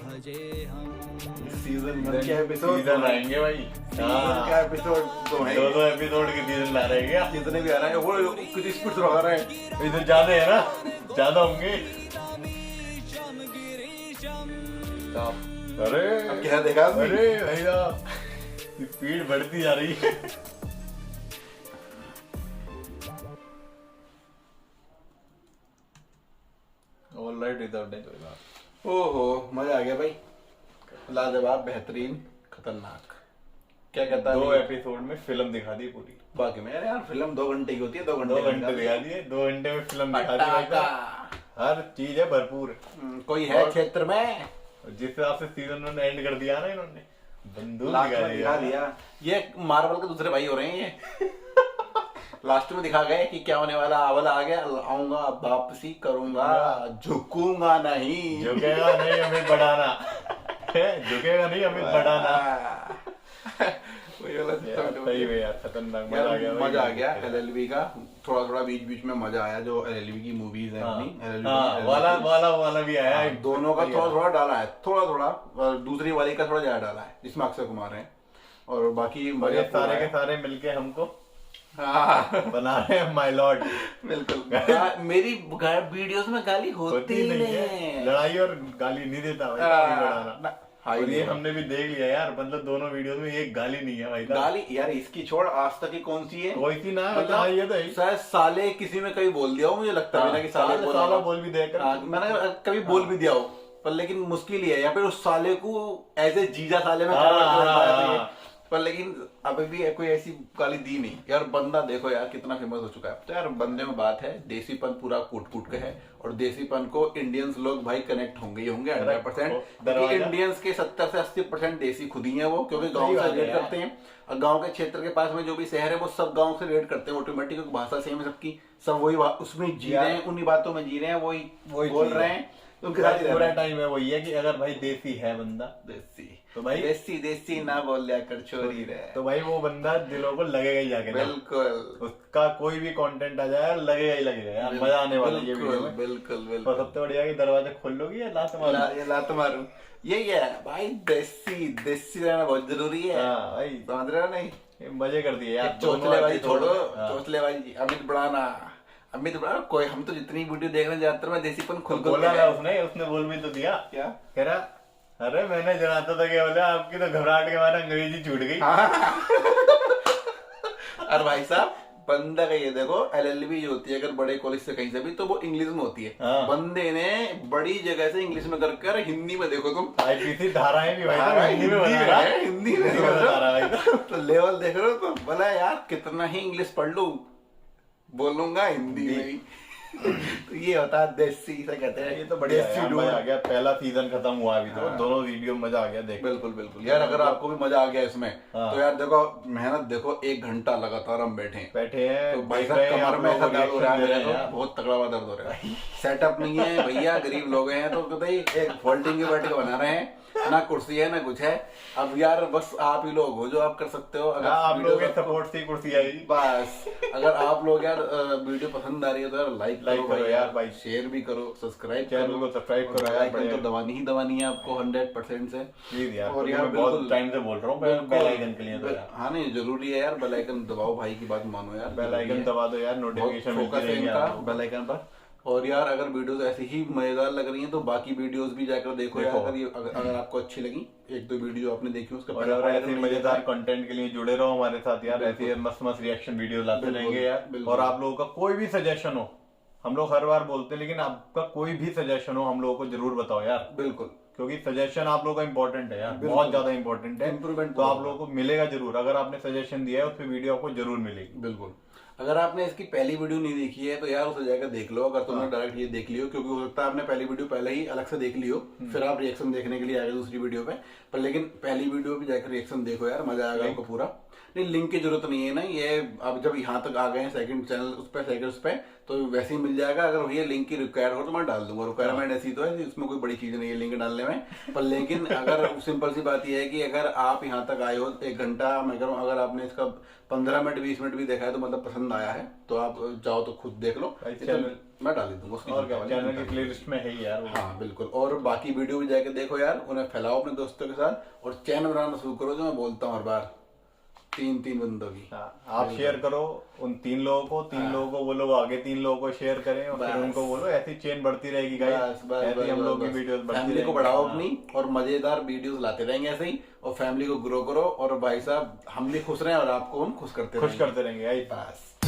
भजेऽहं। सीजन के एपिसोड सीजन आएंगे भाई। सीजन का एपिसोड तो है, दो एपिसोड के सीजन ला रहे हैं क्या? जितने भी आ रहे हैं वो कुछ स्पीड से लगा रहे हैं। इधर ज्यादा है ना, ज्यादा होंगे। अरे अब क्या देखा आपने? अरे भैया स्पीड बढ़ती जा रही है। ऑलराइट विदाउट ओहो मजा आ गया भाई, लाजवाब, बेहतरीन, खतरनाक। क्या कहता है? 2 एपिसोड में फिल्म दिखा दी पूरी। बाकी में यार फिल्म 2 घंटे की होती है, 2 2 घंटे घंटे दिखा दिए, 2 घंटे में फिल्म दिखा दी भाई साहब। हर चीज है भरपूर। कोई है क्षेत्र में जिस हिसाब से सीजन 1 एंड कर दिया ना इन्होंने, बंदूक दिखा दिया। ये मार्वल के दूसरे भाई हो रहे हैं ये। लास्ट में दिखा गए कि क्या होने वाला, अवल आ गया, आऊंगा वापसी करूंगा, झुकूंगा नहीं। झुकेगा नहीं हमें बढ़ाना, झुकेगा नहीं हमें बढ़ाना। वही वाला सही में यार खतरनाक मजा आ गया। LLB का थोड़ा थोड़ा बीच बीच में मजा आया, जो LLB की मूवीज है वाला भी आया। दोनों का थोड़ा थोड़ा डाला है, थोड़ा थोड़ा, दूसरी वाली का थोड़ा ज्यादा डाला है, जिसमें अक्षय कुमार है। और बाकी सारे के सारे मिलके हमको बना रहे हैं माय लॉर्ड। बिल्कुल। मेरी वीडियोस में गाली होती ही नहीं है। लड़ाई और गाली नहीं देता भाई। और ये हमने भी देख लिया यार, मतलब दोनों वीडियो में एक गाली नहीं है भाई। गाली यार इसकी छोड़, आज तक की कौन सी है? कोई सी ना, मतलब ये तो शायद साले किसी में कभी बोल दिया हो, मुझे लगता है कि साले बोल भी देकर मैंने कभी बोल भी दिया हो, पर लेकिन मुश्किल ही है। या फिर उस साले को एज ए जीजा साले में पर लेकिन अभी भी कोई ऐसी गाली दी नहीं यार। बंदा देखो यार कितना फेमस हो चुका है। तो यार बंदे में बात है, देसीपन पूरा कूट के है, और देसीपन को इंडियंस लोग भाई कनेक्ट होंगे 100%। क्योंकि इंडियंस के 70 से 80% देसी खुद ही है वो, क्योंकि गांव से रेड करते हैं, और गांव के क्षेत्र के पास में जो भी शहर है वो सब गांव से रेड करते हैं ऑटोमेटिक, क्योंकि भाषा सेम है सबकी, सब वही उसमें जी रहे हैं, उन्हीं बातों में जी रहे हैं, वही बोल रहे हैं। तो पूरा टाइम है वही है कि अगर भाई देसी है बंदा, देसी तो भाई देसी ना बोल लिया कर, छोरी रहे, तो भाई वो बंदा दिलों को लगेगा ही जाके। बिल्कुल, उसका कोई भी कंटेंट आ जाए लगेगा ही लगेगा यार, मजा आने वाला है ये वीडियो में। बिल्कुल। और सबसे बढ़िया कि दरवाजा खोल लोगी या लात मारूं? लात मारूं, यही है भाई। देसी रहना बहुत जरूरी है भाई, समझ रहे हो? नहीं मजे कर दिए यार। चोचलेबाजी छोड़ो, चोचलेबाजी। अमित बढ़ाना कोई, हम तो जितनी वीडियो देख रहे हैं ज्यादातर में देसीपन खुल बोला उसने बोल भी तो दिया। क्या कह रहा? अरे मैंने जनाता था कि बोले आपकी तो घबराहट के मारे अंग्रेजी छूट गई। अरे भाई साहब बंदा का ये देखो, LLB जो होती है अगर बड़े कॉलेज से कहीं से भी, तो वो इंग्लिश में होती है। बंदे ने बड़ी जगह से इंग्लिश में कर हिंदी में देखो तुम, IPC धाराएं भी भाई हिंदी में बता रहा है। तो लेवल देख रहे हो तो बोला यार कितना ही इंग्लिश पढ़ लूं, बोलूंगा हिंदी में ही। तो ये होता है देसी, से कहते हैं। ये तो बढ़िया है, मजा आ गया। पहला सीजन खत्म हुआ अभी तो दोनों वीडियो में मजा आ गया देख। बिल्कुल यार, अगर आपको भी मजा आ गया इसमें तो यार देखो मेहनत देखो, 1 घंटा लगातार हम बैठे हैं तो भाई साहब कमर में ऐसा दर्द हो रहा है, बहुत तगड़ा हुआ दर्द हो रहा है। सेटअप नहीं है भैया, गरीब लोग हैं तो भाई एक फोल्डिंग के बैठ के बना रहे हैं, ना कुर्सी है ना कुछ है। अब यार बस आप ही लोग हो जो आप कर सकते हो। अगर आप लोग सपोर्ट से कुर्सी आई बस। अगर आप लोग यार वीडियो पसंद आ रही है तो यार लाइक करो यार भाई, शेयर भी करो, सब्सक्राइब चैनल को सब्सक्राइब करो यार। तो दबानी ही दबानी है आपको 100% से। प्लीज यार, और यार बहुत टाइम से बोल रहा हूँ बेल आइकन के लिए तो यार। हाँ नहीं जरूरी है यार, बेल आइकन दबाओ भाई की बात मानो यार, बेल आइकन दबा दो यार, नोटिफिकेशन फोकस है इनका बेल आइकन पर। और यार अगर वीडियोस ऐसी ही मजेदार लग रही हैं तो बाकी वीडियोस भी जाकर देखो यार। अगर आपको अच्छी लगी, 1-2 वीडियो आपने देखी उसका, और ऐसे मजेदार कंटेंट के लिए जुड़े रहो हमारे साथ यार। ऐसे मस्त रिएक्शन वीडियो लाते रहेंगे यार। और आप लोगों का कोई भी सजेशन हो, हम लोग हर बार बोलते हैं, लेकिन आपका कोई भी सजेशन हो हम लोगों को जरूर बताओ यार। बिल्कुल, क्योंकि सजेशन आप लोगों का इंपॉर्टेंट है यार, बहुत ज्यादा इंपॉर्टेंट है। इम्प्रूवमेंट तो आप लोगों को मिलेगा जरूर, अगर आपने सजेशन दिया है उस पर वीडियो आपको जरूर मिलेगी। बिल्कुल। अगर आपने इसकी पहली वीडियो नहीं देखी है तो यार उसे जाकर देख लो, अगर तुमने डायरेक्ट ये देख लियो, क्योंकि हो सकता है आपने पहली वीडियो पहले ही अलग से देख लियो, फिर आप रिएक्शन देखने के लिए आ गए दूसरी वीडियो पे, पर लेकिन पहली वीडियो पे जाकर रिएक्शन देखो यार, मजा आएगा आपको पूरा। नहीं, लिंक की जरूरत नहीं है ना, ये अब जब यहाँ तक आ गए हैं सेकंड चैनल उस पे तो वैसे ही मिल जाएगा। अगर भैया लिंक की रिक्वायर हो तो मैं डाल दूंगा, रिक्वायरमेंट ऐसी तो है, इसमें कोई बड़ी चीज नहीं है लिंक डालने में, पर लेकिन अगर सिंपल सी बात यह है कि अगर आप यहाँ तक आए हो 1 घंटा, मैं कह रहा हूँ अगर आपने इसका 15 मिनट 20 मिनट भी देखा है तो मतलब पसंद आया है तो आप जाओ तो खुद देख लो, मैं डाल दूंगा उसकी चैनल की प्लेलिस्ट में है ही यार। हाँ बिल्कुल, और बाकी वीडियो भी जाके देखो यार, उन्हें फैलाओ अपने दोस्तों के साथ और चैनल बनाना शुरू करो, जो मैं बोलता हूँ हर बार 3 बंदों की। आप शेयर करो उन 3 लोगों को, 3 लोगों को बोलो आगे 3 लोगों को शेयर करें और फिर उनको बोलो, ऐसी चेन बढ़ती रहेगी गाइस, ऐसी हम लोग की वीडियोस बढ़ती रहेंगी। फैमिली को बढ़ाओ अपनी और मजेदार वीडियोस लाते रहेंगे ऐसे ही, और फैमिली को ग्रो करो, और भाई साहब हम भी खुश रहें और आपको हम खुश करते रहेंगे। बस।